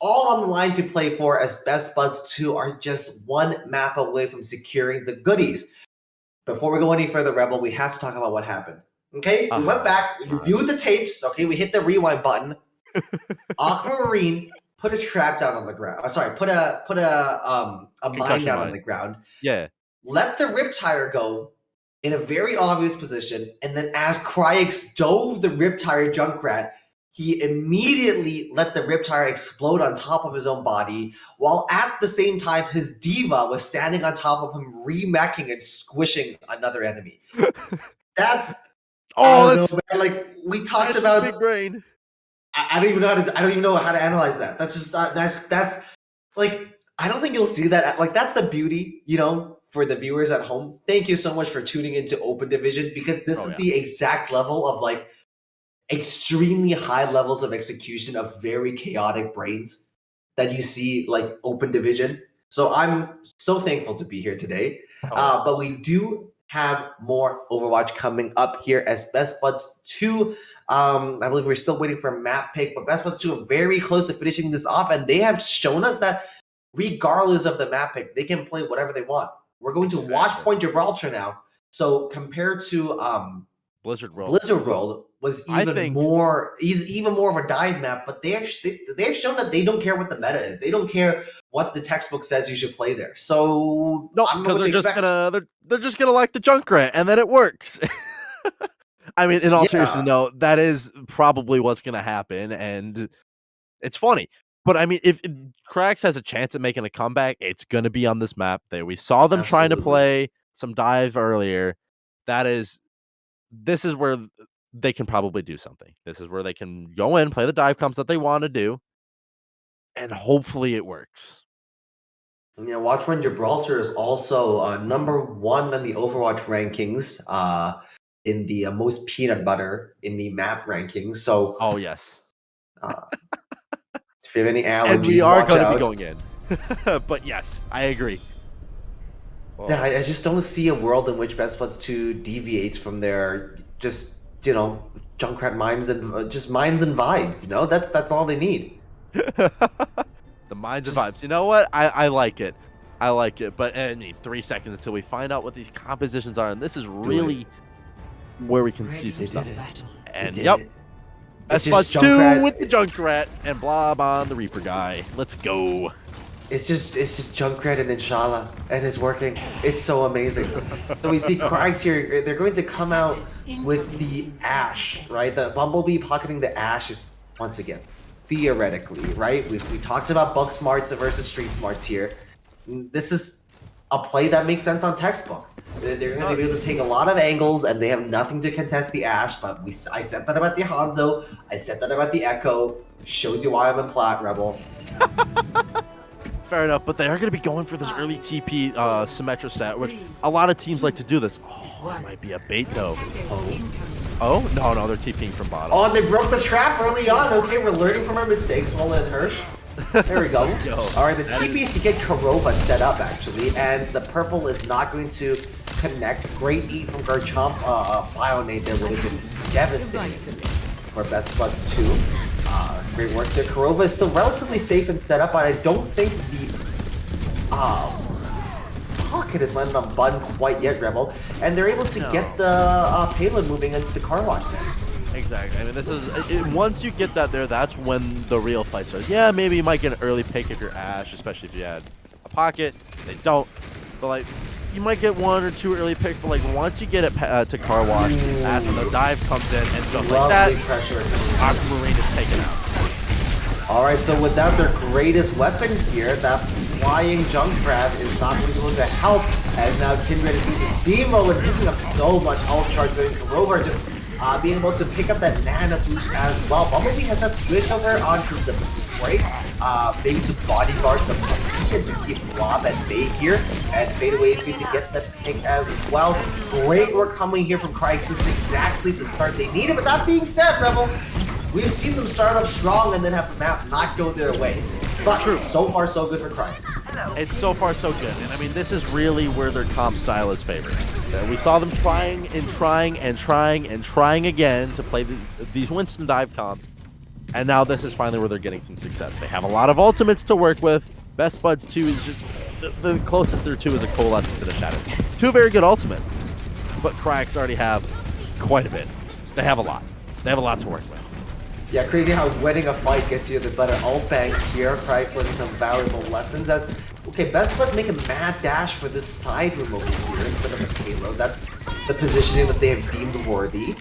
all on the line to play for, as Best Buds 2 are just one map away from securing the goodies. Before we go any further, Rebel, we have to talk about what happened. Okay, we went back, we reviewed the tapes. Okay, we hit the rewind button. Aquamarine put a trap down on the ground. Sorry, put a mine down on the ground. Yeah. Let the Riptire go in a very obvious position, and then as Cryx dove the Riptire Junkrat, he immediately let the Riptire explode on top of his own body, while at the same time his D.Va was standing on top of him, remacking and squishing another enemy. That's like we talked about. Big brain. I don't even know I don't even know how to analyze that. That's just that's like, I don't think you'll see that. Like, that's the beauty, for the viewers at home. Thank you so much for tuning into Open Division, because this is the exact level of like extremely high levels of execution of very chaotic brains that you see like Open Division. So I'm so thankful to be here today. But we do have more Overwatch coming up here as Best Buds 2. I believe we're still waiting for a map pick, but Best Buds 2 are very close to finishing this off, and they have shown us that regardless of the map pick, they can play whatever they want. We're going to watch Point Gibraltar now. So compared to Blizzard World was even more of a dive map, but they have shown that they don't care what the meta is. They don't care what the textbook says you should play there. So no, because they're just gonna like the Junkrat, and then it works. I mean, in all seriousness, no, that is probably what's gonna happen, and it's funny. But I mean, if Cryx has a chance at making a comeback, it's gonna be on this map. We saw them trying to play some dive earlier. This is where they can probably do something. This is where they can go in, play the dive comps that they want to do, and hopefully it works. Yeah, Watchpoint Gibraltar is also number 1 in the Overwatch rankings, in the most peanut butter in the map rankings. So, oh yes. If you have any allergies, and we are going to be going in. But yes, I agree. Yeah, I just don't see a world in which Best Buds 2 deviates from their just, Junkrat mimes and just minds and vibes, That's all they need. The minds and vibes. You know what? I like it. I like it. But I mean, 3 seconds until we find out what these compositions are, and this is really where we can see some stuff. And yep, It's Best just Buds 2 Junkrat. with the Junkrat and Blob on the Reaper guy. Let's go. It's just Junkrat and Inshallah, and it's working. It's so amazing. So we see Krags here. They're going to come out with the Ash, right? The Bumblebee pocketing the Ash is once again, theoretically, right? We talked about Bug Smarts versus Street Smarts here. This is a play that makes sense on textbook. They're going to be able to take a lot of angles, and they have nothing to contest the Ash. But I said that about the Hanzo. I said that about the Echo. Shows you why I'm in Plat Rebel. Fair enough, but they are going to be going for this early TP Symmetra stat, which a lot of teams like to do this. Oh, it might be a bait, though. Oh? No, they're TPing from bottom. Oh, they broke the trap early on. Okay, we're learning from our mistakes, Mola and Hirsch. There we go. All right, the TPs to get Karova set up, actually, and the purple is not going to connect. Great E from Garchomp. Bionade that would have been devastating for Best Buds 2. Great work there. Karova is still relatively safe and set up, but I don't think the pocket is landed on Bun quite yet, Rebel. And they're able to get the payload moving into the car wash. Exactly. I mean, this is once you get that there, that's when the real fight starts. Yeah, maybe you might get an early pick at your Ash, especially if you had a pocket. They don't, but like you might get 1 or 2 early picks. But like once you get it to car wash, that's when the dive comes in, and just like that, Aquamarine is taken out. Alright, so without their greatest weapon here, that flying Junkrat is not going to be able to help, as now Kindred is doing the steamroll and picking up so much health charge there. Karova just being able to pick up that Nana boost as well. Bumblebee has that switch over onto the break, maybe to bodyguard the Pumpkin and to keep Blob at bay here, and Fadeaway is going to get the pick as well. Great work coming here from Krags. This is exactly the start they needed, but that being said, Rebel, we've seen them start off strong and then have the map not go their way. But so far, so good for Krags. It's so far so good, and I mean this is really where their comp style is favored. We saw them trying again to play these Winston dive comps, and now this is finally where they're getting some success. They have a lot of ultimates to work with. Best Buds 2 is just the closest they're to is a Coalescence and a Shadow. 2 very good ultimates, but Krags already have quite a bit. They have a lot. They have a lot to work with. Yeah, crazy how winning a fight gets you the better ult bank here. Krags learning some valuable lessons as, okay, Best Bud make a mad dash for this side room over here instead of a payload. That's the positioning that they have deemed worthy.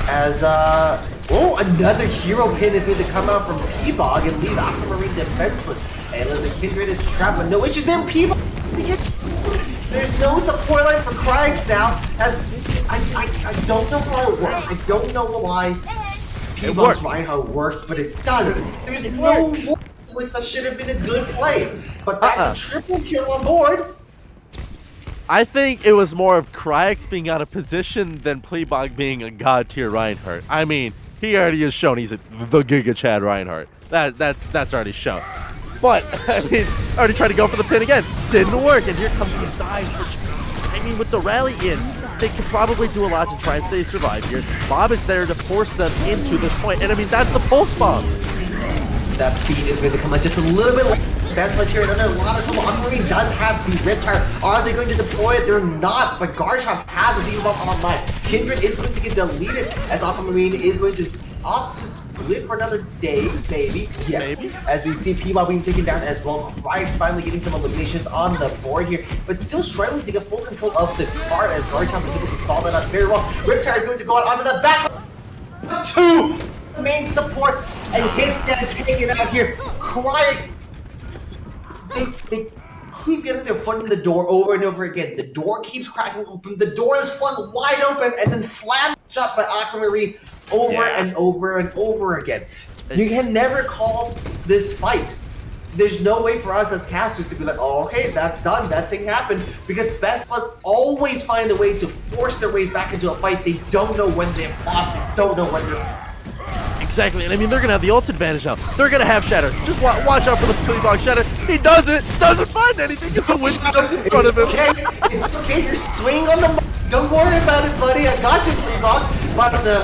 As, oh, another hero pin is going to come out from P-Bog and leave Aquamarine defenseless. And listen, Kindred is trapped, but no issues there. P-Bog to get... There's no support line for Krags now, as I don't know how it works. I don't know why P-Bog's Reinhardt works, but it does. There's no which that should have been a good play. But that's a triple kill on board. I think it was more of Krags being out of position than P-Bog being a god tier Reinhardt. I mean, he already has shown he's the Giga Chad Reinhardt. That's already shown. But I mean, already tried to go for the pin again. Didn't work, and here comes these dives. I mean, with the rally in, they could probably do a lot to try and stay survive here. Bob is there to force them into this point, and I mean, that's the pulse bomb. That beat is going to come out just a little bit late. Best Buds here under a lot of trouble. Aquamarine does have the Riptire. Are they going to deploy it? They're not, but Garchomp has the beat up online. Kindred is going to get deleted as Aquamarine is going to opt to split for another day, maybe. Yes, maybe. As we see P-Bog being taken down as well. Krags finally getting some eliminations on the board here, but still struggling to get full control of the car as Garchomp is able to stall that out very well. Riptire is going to go out onto the back. 2 main support and hits that taken out here. Krags, they keep getting their foot in the door over and over again. The door keeps cracking open. The door is flung wide open and then slammed shut by Aquamarine over and over and over again. You can never call this fight. There's no way for us as casters to be like, oh, okay, that's done. That thing happened. Because Best Buds always find a way to force their ways back into a fight. They don't know when they've lost. They don't know when they're... Exactly, and I mean, they're gonna have the ult advantage now. They're gonna have Shatter. Just watch out for the Kleebog Shatter. He doesn't find anything. The wind jumps in front of him. Okay, it's okay. You're swinging on the. Don't worry about it, buddy. I got you, Kleebog. But the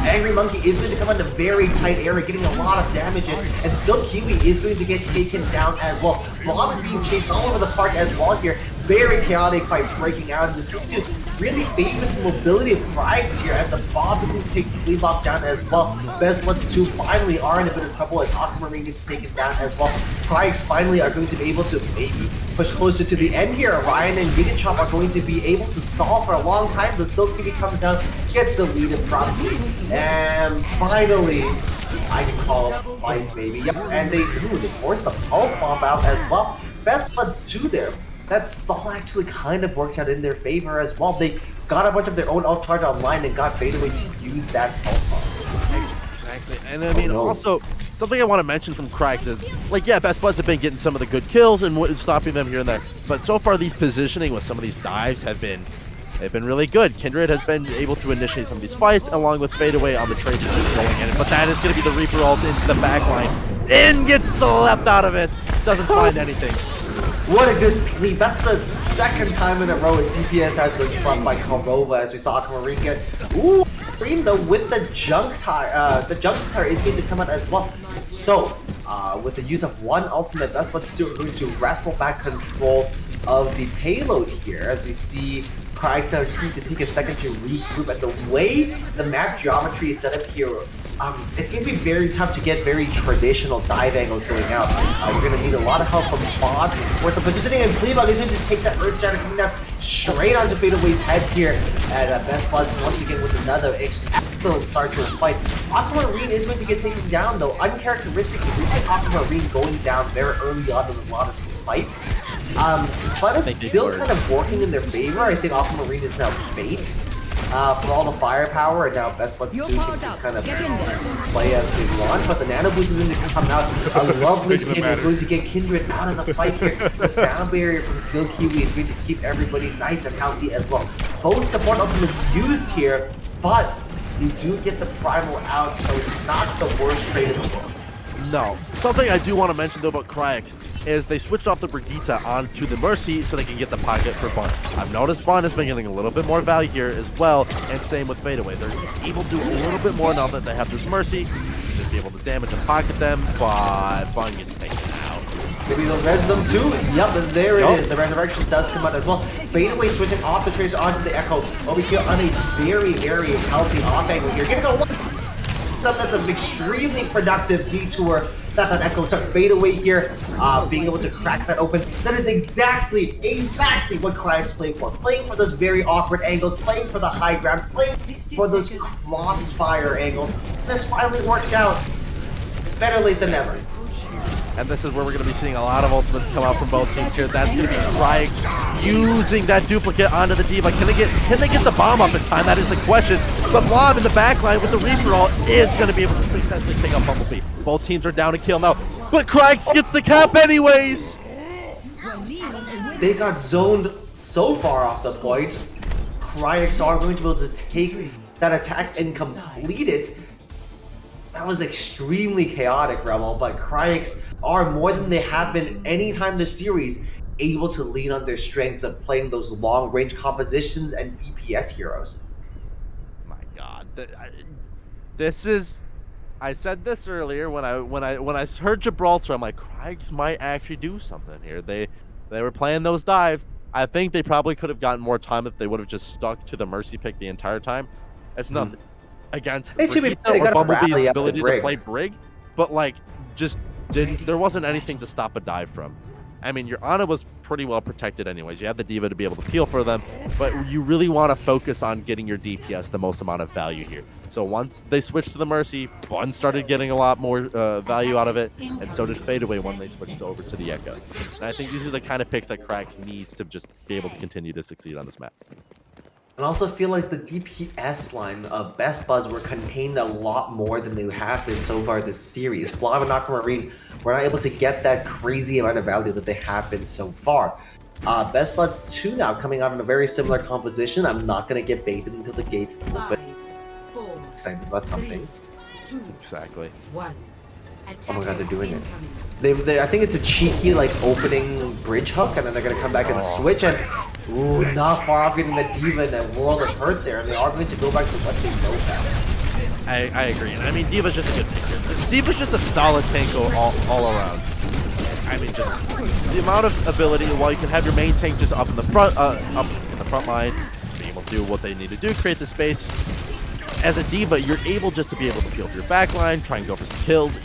angry monkey is going to come in a very tight area, getting a lot of damage in, and still Kiwi is going to get taken down as well. Blob is being chased all over the park as well here. Very chaotic fight breaking out. And it's going to really favor the mobility of Cryx here, and the Bob is going to take Kleebog down as well. Best Buds 2 finally are in a bit of trouble as Aquamarine gets taken down as well. Cryx finally are going to be able to maybe push closer to the end here. Ryan and Gigachop are going to be able to stall for a long time, but still Kiwi comes down, gets the lead impromptu, and finally, I can call it a fight, baby. Yep, and they force the Pulse Bomb out as well. Best Buds 2 there. That stall actually kind of worked out in their favor as well. They got a bunch of their own ult charge online and got Fadeaway to use that Pulse Bomb. Exactly, and I mean, also, something I want to mention from Cryx is, like, yeah, Best Buds have been getting some of the good kills and stopping them here and there, but so far these positioning with some of these dives they've been really good. Kindred has been able to initiate some of these fights, along with Fadeaway on the trade position going in, but that is going to be the Reaper ult into the backline. In gets slapped out of it, doesn't find anything. What a good sleep. That's the second time in a row a DPS has been slumped by Korova, as we saw Aquamarine get. Ooh, Aquamarine though with the junk tire. The junk tire is going to come out as well. So, with the use of one ultimate, Best Buds 2 are going to wrestle back control of the payload here, as we see Cryx now just need to take a second to regroup. And the way the map geometry is set up here, it's going to be very tough to get very traditional dive angles going out. We're going to need a lot of help from Bob for some positioning, and Kleebog is going to take that Earth Shatter coming down straight onto Fadeaway's head here. And Best Buds once again with another excellent start to his fight. Aquamarine is going to get taken down though. Uncharacteristically, we see Aquamarine going down very early on in a lot of these fights. But it's still kind of working in their favor. I think Aquamarine is now bait. For all the firepower, and now Best Buds 2 can just kind of play as they want, but the Nano Boost is going to come out. A lovely hit is going to get Kindred out of the fight here. The sound barrier from Steel Kiwi is going to keep everybody nice and healthy as well. Both support ultimates used here, but you do get the Primal out, so it's not the worst trade in the world. No. Something I do want to mention though about Cryx is they switched off the Brigitte onto the Mercy so they can get the pocket for Bun. I've noticed Bun has been getting a little bit more value here as well, and same with Fadeaway. They're able to do a little bit more now that they have this Mercy. Just be able to damage and pocket them, but Bun gets taken out. Maybe they'll res them too? Yep, and there it is. The resurrection does come out as well. Fadeaway switching off the Tracer onto the Echo over here on a very, very healthy off angle here. Getting a that's an extremely productive detour that Echo took. Fadeaway here, being able to crack that open. That is exactly what Cryx playing for. Playing for those very awkward angles, playing for the high ground, playing for those crossfire angles. This finally worked out. Better late than never. And this is where we're going to be seeing a lot of ultimates come out from both teams here. That's going to be Cryx using that duplicate onto the D.Va. Can they get the bomb up in time? That is the question. But Blob in the backline with the Reaper ult is going to be able to successfully take out Bumblebee. Both teams are down to kill now, but Cryx gets the cap anyways. They got zoned so far off the point. Cryx are going to be able to take that attack and complete it. That was extremely chaotic, Rebel, but Cryx are more than they have been any time this series able to lean on their strengths of playing those long-range compositions and DPS heroes. My God, this is. I said this earlier when I heard Gibraltar. I'm like, Cryx might actually do something here. They were playing those dives. I think they probably could have gotten more time if they would have just stuck to the Mercy pick the entire time. It's nothing against Brigitte or Bumblebee's ability to play Brig, but like just there wasn't anything to stop a dive from. I mean, your Ana was pretty well protected anyways. You had the D.Va to be able to peel for them, but you really want to focus on getting your DPS the most amount of value here. So once they switched to the Mercy, Bun started getting a lot more value out of it, and so did Fadeaway when they switched over to the Echo. And I think these are the kind of picks that Cryx needs to just be able to continue to succeed on this map. And I also feel like the DPS line of Best Buds were contained a lot more than they have been so far this series. Blob and Aquamarine were not able to get that crazy amount of value that they have been so far. Best Buds 2 now coming out in a very similar composition. I'm not going to get baited until the gates open. Excited about something. Exactly. Oh my god, they're doing it. I think it's a cheeky like opening bridge hook, and then they're gonna come back and switch, and ooh, not far off getting the D.Va in a world of hurt there, and they are going to go back to what they know best. I agree. And I mean, D.Va's just a good picker. D.Va's just a solid tank all around. I mean, just the amount of ability, while you can have your main tank just up in the front line, be able to do what they need to do, create the space. As a D.Va, you're able just to be able to peel through your backline, try and go for some kills.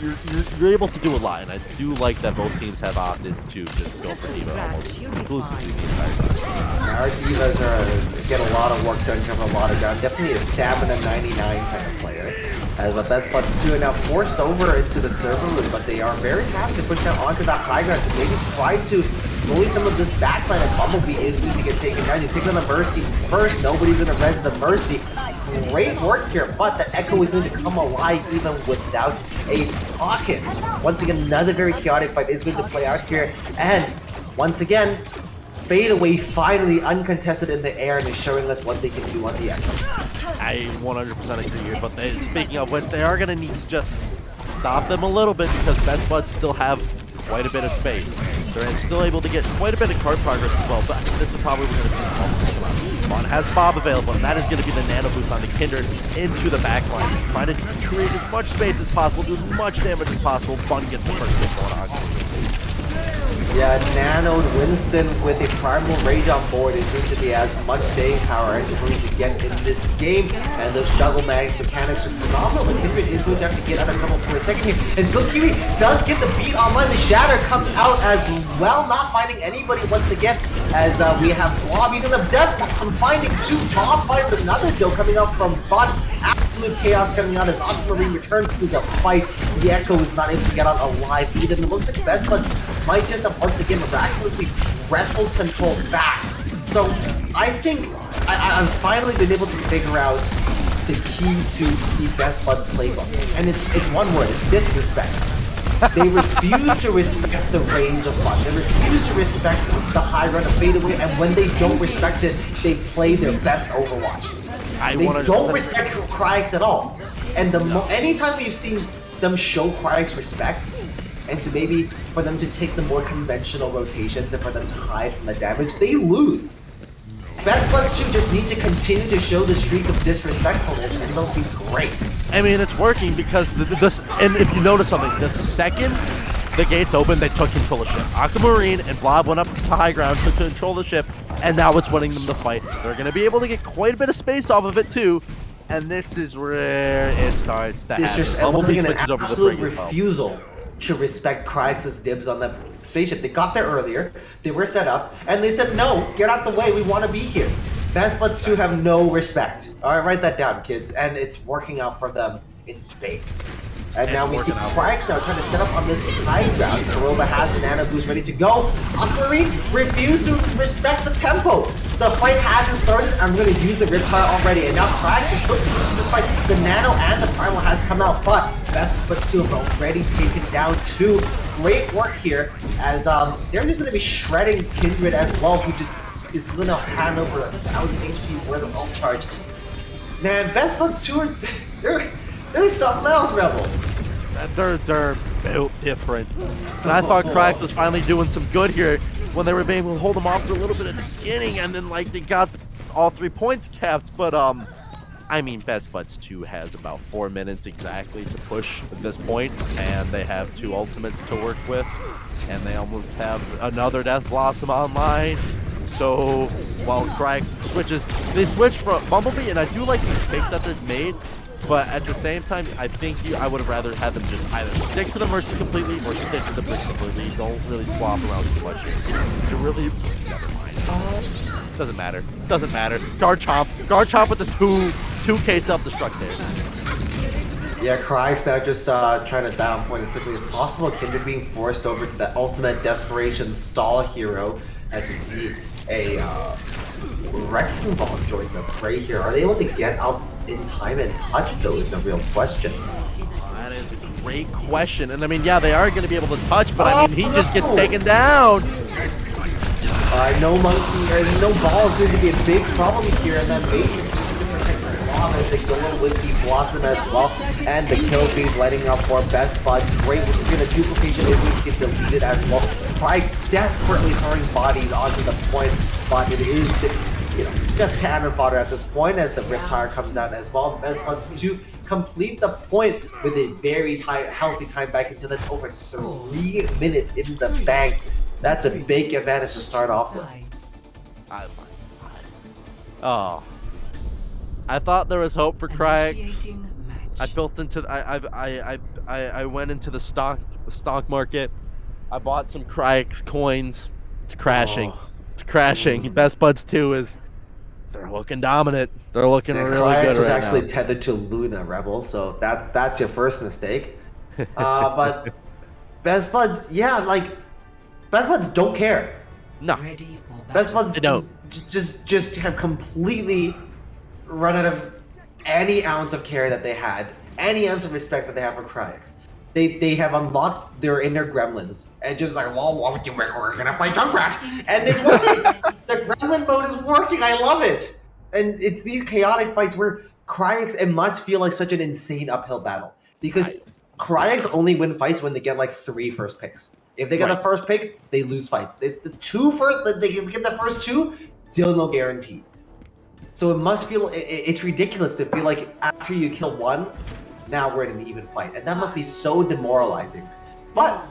You're able to do a lot, and I do like that both teams have opted to just go for D.Va almost exclusively the entire time. Our D.Vas get a lot of work done, cover a lot of ground. Definitely a stamina 99 kind of player. As the best buds 2 are now forced over into the server room, but they are very happy to push down onto that high ground to maybe try to bully some of this backline, and Bumblebee is going to get taken down. You take on the Mercy first, nobody's going to res the Mercy. Great work here, but the Echo is going to come alive even without a pocket. Once again, another very chaotic fight is going to play out here, and once again, Fade Away finally uncontested in the air and is showing us what they can do on the Echo. I 100% agree here, but speaking of which, they are going to need to just stop them a little bit because Best Buds still have quite a bit of space. They're still able to get quite a bit of card progress as well, but this is probably we're going to see some Vaughn has Bob available, and that is going to be the nano boost on the Kindred into the backline. He's trying to create as much space as possible, do as much damage as possible. Vaughn gets the first hit going on. Yeah, Nanoed Winston with a Primal Rage on board is going to be as much staying power as you're going to get in this game. And those juggle mechanics are phenomenal. But Kindred is going to have to get out of trouble for a second here. And still Kiwi does get the beat online. The Shatter comes out as well, not finding anybody once again. As we have Blob using the Death from finding 2. Bob finds another kill coming out from Bud. Absolute chaos coming out as Aquamarine returns to the fight. The Echo is not able to get out alive either. And it looks like Best Buds might just have once again miraculously wrestled control back. So I think I've finally been able to figure out the key to the Best Bud playbook. And it's one word, it's disrespect. They refuse to respect the range of fun. They refuse to respect the high run of Fade Away, and when they don't respect it, they play their best Overwatch. They don't respect Cryax at all. And anytime we've seen them show Cryax respect, and to maybe for them to take the more conventional rotations and for them to hide from the damage, they lose. Best Buds 2 just need to continue to show the streak of disrespectfulness, and they'll be great. I mean, it's working because and if you notice something, the second the gates opened, they took control of ship. Aquamarine and Blob went up to high ground, took control of the ship, and now it's winning them the fight. They're going to be able to get quite a bit of space off of it too, and this is where it starts to happen. Once again, an absolute refusal to respect Cryax's dibs on that spaceship. They got there earlier, they were set up, and they said, no, get out the way, we want to be here. Best Buds 2 have no respect. Alright, write that down, kids. And it's working out for them in spades. And now we see Cryax now trying to set up on this high ground. Karoba has the nano boost ready to go. Aquamarine refused to respect the tempo. The fight hasn't started. I'm going to use the Riptide already. And now Cryax is still taking this fight. The nano and the primal has come out, but Best Buds 2 have already taken down 2. Great work here, as they're just going to be shredding Kindred as well, who just is going to hand over 1,000 HP worth of ult charge. Man, Best Buds 2 are they're something else, Rebel. They're built different. And I thought Cryax was finally doing some good here when they were able to hold them off for a little bit at the beginning, and then like they got all 3 points capped. But I mean, Best Buds 2 has about 4 minutes exactly to push at this point, and they have 2 ultimates to work with, and they almost have another Death Blossom online. So while Cryax switches, they switch from Bumblebee, and I do like the picks that they've made. But at the same time, I think I would have rather had them just either stick to the Mercy completely or stick to the Blitz completely. Don't really swap around too much. You really, never mind. Doesn't matter. Doesn't matter. Guard Chomp with the 2K self-destruct there. Yeah, Cryax now just trying to down point as quickly as possible. Kindred being forced over to the ultimate desperation stall hero, as you see a Wrecking Ball join the fray here. Are they able to get out in time and touch, though, is the real question. That is a great question. And I mean, yeah, they are going to be able to touch, but I mean, he just gets taken down. No monkey, no ball is going to be a big problem here, and then Matrix is going to protect the bomb as the Golem with the Blossom as well, and the kill feeds lighting up for Best Buds. Great, we're gonna duplication is going to get deleted as well. Price desperately throwing bodies onto the point, but it is, you know, just cannon fodder at this point as the Riptire comes out as well. Best Buds to complete the point with a very healthy time back until that's over 3 minutes in the bank. That's a big advantage to start off with. Oh, I thought there was hope for Cryax. I went into the stock market. I bought some Cryax coins. It's crashing. Oh. It's crashing. Best Buds 2 they're looking dominant. They're looking really Cryax good was right actually now. tethered to Luna Rebel, so that's your first mistake. But Best Buds, yeah, like Best Buds don't care. No, Best Buds they don't. Just have completely run out of any ounce of care that they had, any ounce of respect that they have for Cryax. They have unlocked their inner gremlins and just like, well, what would we're gonna play Junkrat, and it's working. The gremlin mode is working. I love it, and it's these chaotic fights where Cryax, it must feel like such an insane uphill battle because Cryax only win fights when they get like 3 first picks. If they get the first pick, they lose fights. They get the first 2, still no guarantee. So it must feel, it's ridiculous to feel like after you kill 1, now we're in an even fight. And that must be so demoralizing. But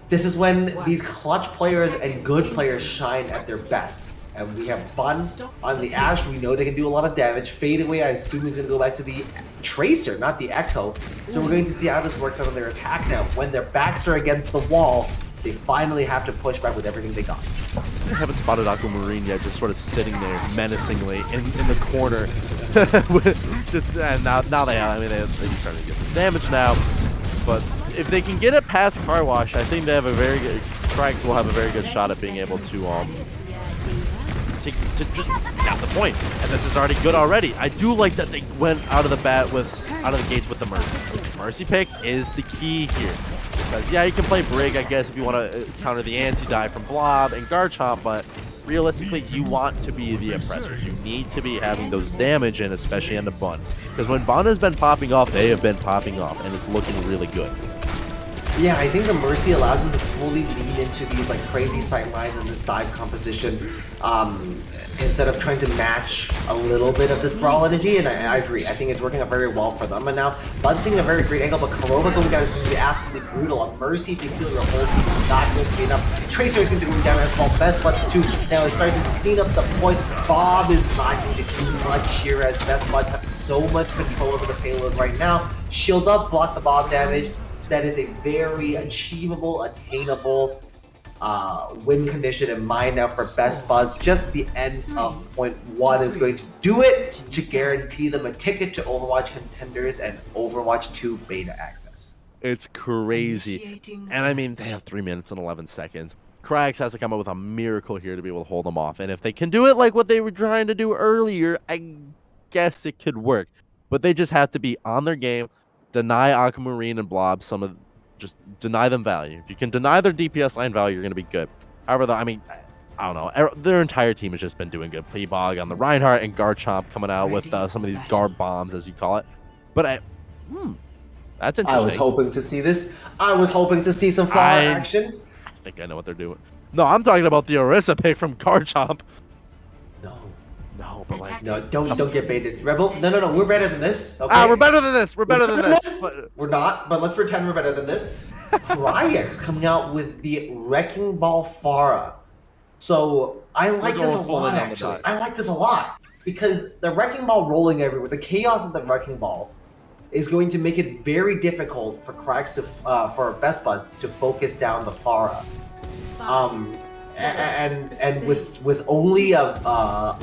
this is when these clutch players and good players shine at their best. And we have Bun on the Ashe. We know they can do a lot of damage. Fade away, I assume, is going to go back to the Tracer, not the Echo. So we're going to see how this works out on their attack now. When their backs are against the wall, they finally have to push back with everything they got. I haven't spotted Aquamarine yet, just sort of sitting there menacingly in the corner. And now they have. I mean, they started to get some damage now. But if they can get it past Car Wash, I think they have a very good. Cryax will have a very good shot at being able to just get the point. And this is already good already. I do like that they went out of the gates with the Mercy. The Mercy pick is the key here. Because yeah, you can play Brig, I guess, if you want to counter the anti-dive from Blob and Garchomp, but realistically, you want to be the oppressors. You need to be having those damage in, especially on the Bun. Because when Bun has been popping off, they have been popping off, and it's looking really good. Yeah, I think the Mercy allows them to fully lean into these like crazy sight lines and this dive composition, instead of trying to match a little bit of this Brawl energy, and I agree. I think it's working out very well for them. And now Bud's seeing a very great angle, but Karova going down is going to be absolutely brutal. A Mercy to heal your whole team is not going to be enough. Tracer is going to go down as well. Best Bud 2 now is starting to clean up the point. Bob is not going to do much here as Best Buds have so much control over the payload right now. Shield up, block the Bob damage. That is a very achievable, attainable win condition in mind now for Best Buds. Just the end of point 1 is going to do it to guarantee them a ticket to Overwatch Contenders and Overwatch 2 beta access. It's crazy. And I mean, they have 3 minutes and 11 seconds. Cryax has to come up with a miracle here to be able to hold them off. And if they can do it like what they were trying to do earlier, I guess it could work. But they just have to be on their game. Deny Aquamarine and Blob just deny them value. If you can deny their DPS line value, you're going to be good. However, though, I mean, I don't know. Their entire team has just been doing good. Fleabog on the Reinhardt and Garchomp coming out with some of these guard bombs, as you call it. But that's interesting. I was hoping to see this. I was hoping to see some fire action. I think I know what they're doing. No, I'm talking about the Orisa pick from Garchomp. No, but like, no, don't get baited, Rebel. No, we're better than this. Okay? We're better than this. We're better than this. We're not, but let's pretend we're better than this. Cryax coming out with the Wrecking Ball Pharah. So I like this a lot, actually. I like this a lot because the Wrecking Ball rolling everywhere, the chaos of the Wrecking Ball is going to make it very difficult for Cryax to, for Best Buds to focus down the Pharah. And with only a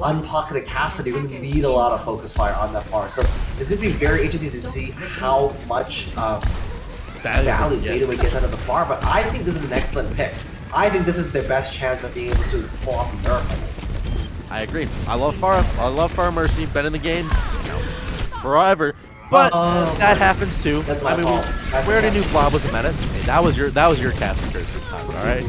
unpocketed Cassidy, we're going to need a lot of focus fire on that far. So it's going to be very interesting to see how much value Fadeaway gets out of the far. But I think this is an excellent pick. I think this is their best chance of being able to pull off a miracle. I agree. I love Pharah. I love Pharah Mercy. Been in the game forever. But that happens too. That's my fault. We already knew Blob was a menace. Hey, that was your casting curse this time, all right?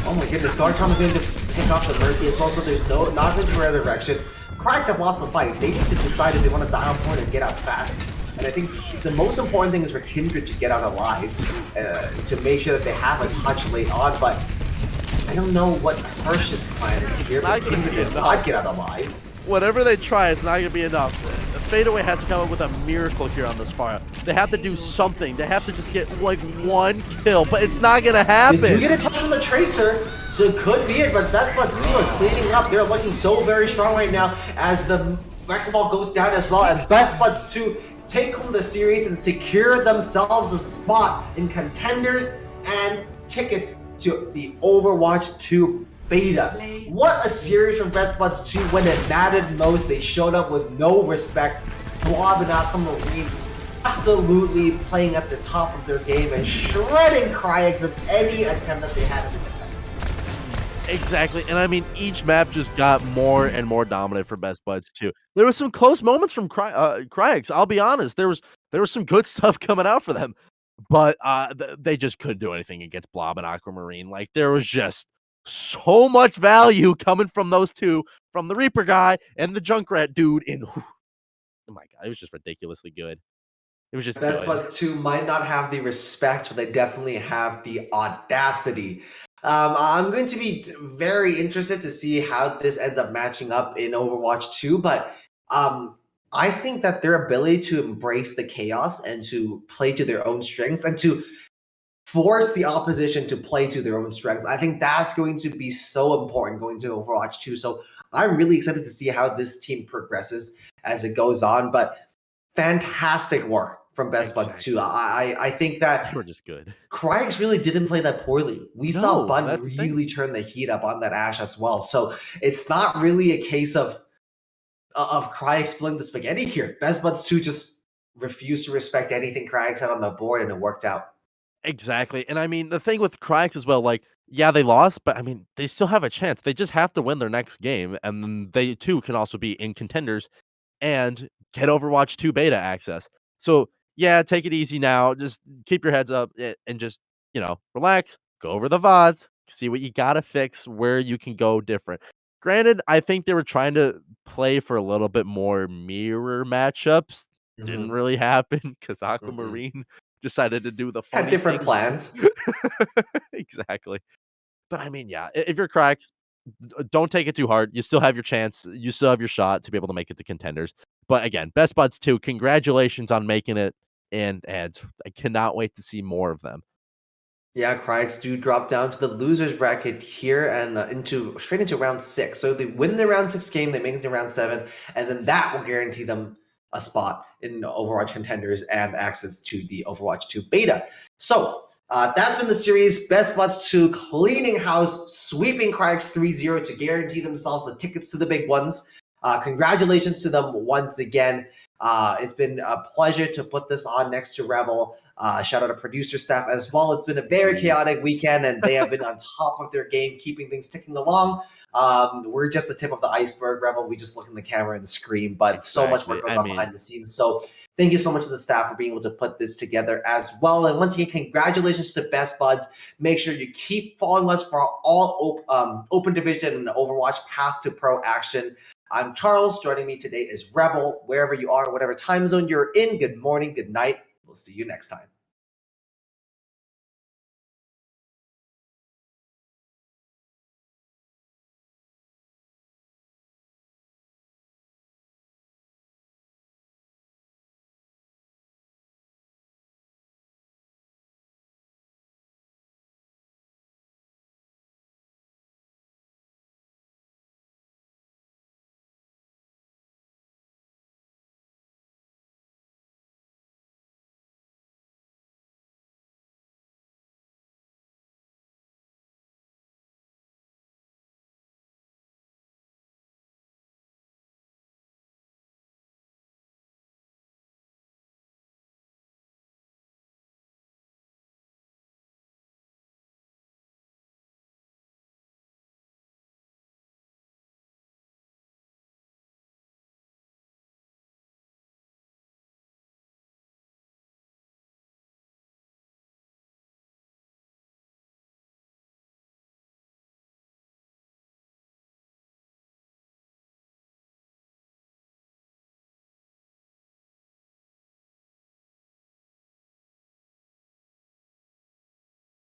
Oh my goodness, Garchomp is going to pick off the Mercy. It's also there's not the resurrection. Cracks have lost the fight. They need to decide if they want to die on point and get out fast. And I think the most important thing is for Kindred to get out alive, to make sure that they have a touch late on. But I don't know what Hirsch's plan is here. But Kindred does not get out alive. Whatever they try, it's not going to be enough. Fadeaway has to come up with a miracle here on this far. They have to do something. They have to just get like one kill, but it's not going to happen. They do get a touch from the Tracer, so it could be it, but Best Buds 2 are cleaning up. They're looking so very strong right now as the Wrecking Ball goes down as well, and Best Buds 2 take home the series and secure themselves a spot in contenders and tickets to the Overwatch 2 beta. What a series from Best Buds 2 when it mattered most. They showed up with no respect. Blob and Aquamarine absolutely playing at the top of their game and shredding Cryax of any attempt that they had in the defense. Exactly, and I mean, each map just got more and more dominant for Best Buds too. There was some close moments from Cryax. I'll be honest, there was some good stuff coming out for them, but they just couldn't do anything against Blob and Aquamarine. Like there was just so much value coming from those two, from the Reaper guy and the Junkrat dude. And oh my god, it was just ridiculously good. It was just Best good. Buds 2 might not have the respect, but they definitely have the audacity. I'm going to be very interested to see how this ends up matching up in Overwatch 2, but I think that their ability to embrace the chaos and to play to their own strengths and to force the opposition to play to their own strengths, I think that's going to be so important going to Overwatch 2. So I'm really excited to see how this team progresses as it goes on, but fantastic work from Best Buds 2. I think that we're just good. Cryax really didn't play that poorly. We saw Bun really turn the heat up on that Ashe as well. So it's not really a case of Cryax splitting the spaghetti here. Best Buds 2 just refused to respect anything Cryax had on the board, and it worked out. Exactly. And I mean, the thing with Cryax as well, like, yeah, they lost, but I mean, they still have a chance. They just have to win their next game, and then they too can also be in contenders and get Overwatch 2 beta access. So yeah, take it easy now. Just keep your heads up and just, relax, go over the VODs, see what you gotta fix, where you can go different. Granted, I think they were trying to play for a little bit more mirror matchups. Didn't really happen because Aquamarine decided to do the funny had different thing. plans. Exactly. But I mean, yeah, if you're Cryax, don't take it too hard. You still have your chance. You still have your shot to be able to make it to contenders. But again, Best Buds 2, congratulations on making it. And I cannot wait to see more of them. Yeah, Cryax do drop down to the losers bracket here and straight into round 6. So they win the round 6 game, they make it to round 7, and then that will guarantee them a spot in Overwatch contenders and access to the Overwatch 2 beta. So that's been the series. Best Buds 2 cleaning house, sweeping Cryax 3-0 to guarantee themselves the tickets to the big ones. Congratulations to them once again. It's been a pleasure to put this on next to Rebel. Shout out to producer staff as well. It's been a very chaotic weekend, and they have been on top of their game, keeping things ticking along. We're just the tip of the iceberg, Rebel. We just look in the camera and scream, but so much work goes on behind the scenes. So thank you so much to the staff for being able to put this together as well. And once again, congratulations to Best Buds. Make sure you keep following us for all Open Division and Overwatch Path to Pro action. I'm Charles. Joining me today is Rebel. Wherever you are, whatever time zone you're in, good morning, good night. We'll see you next time.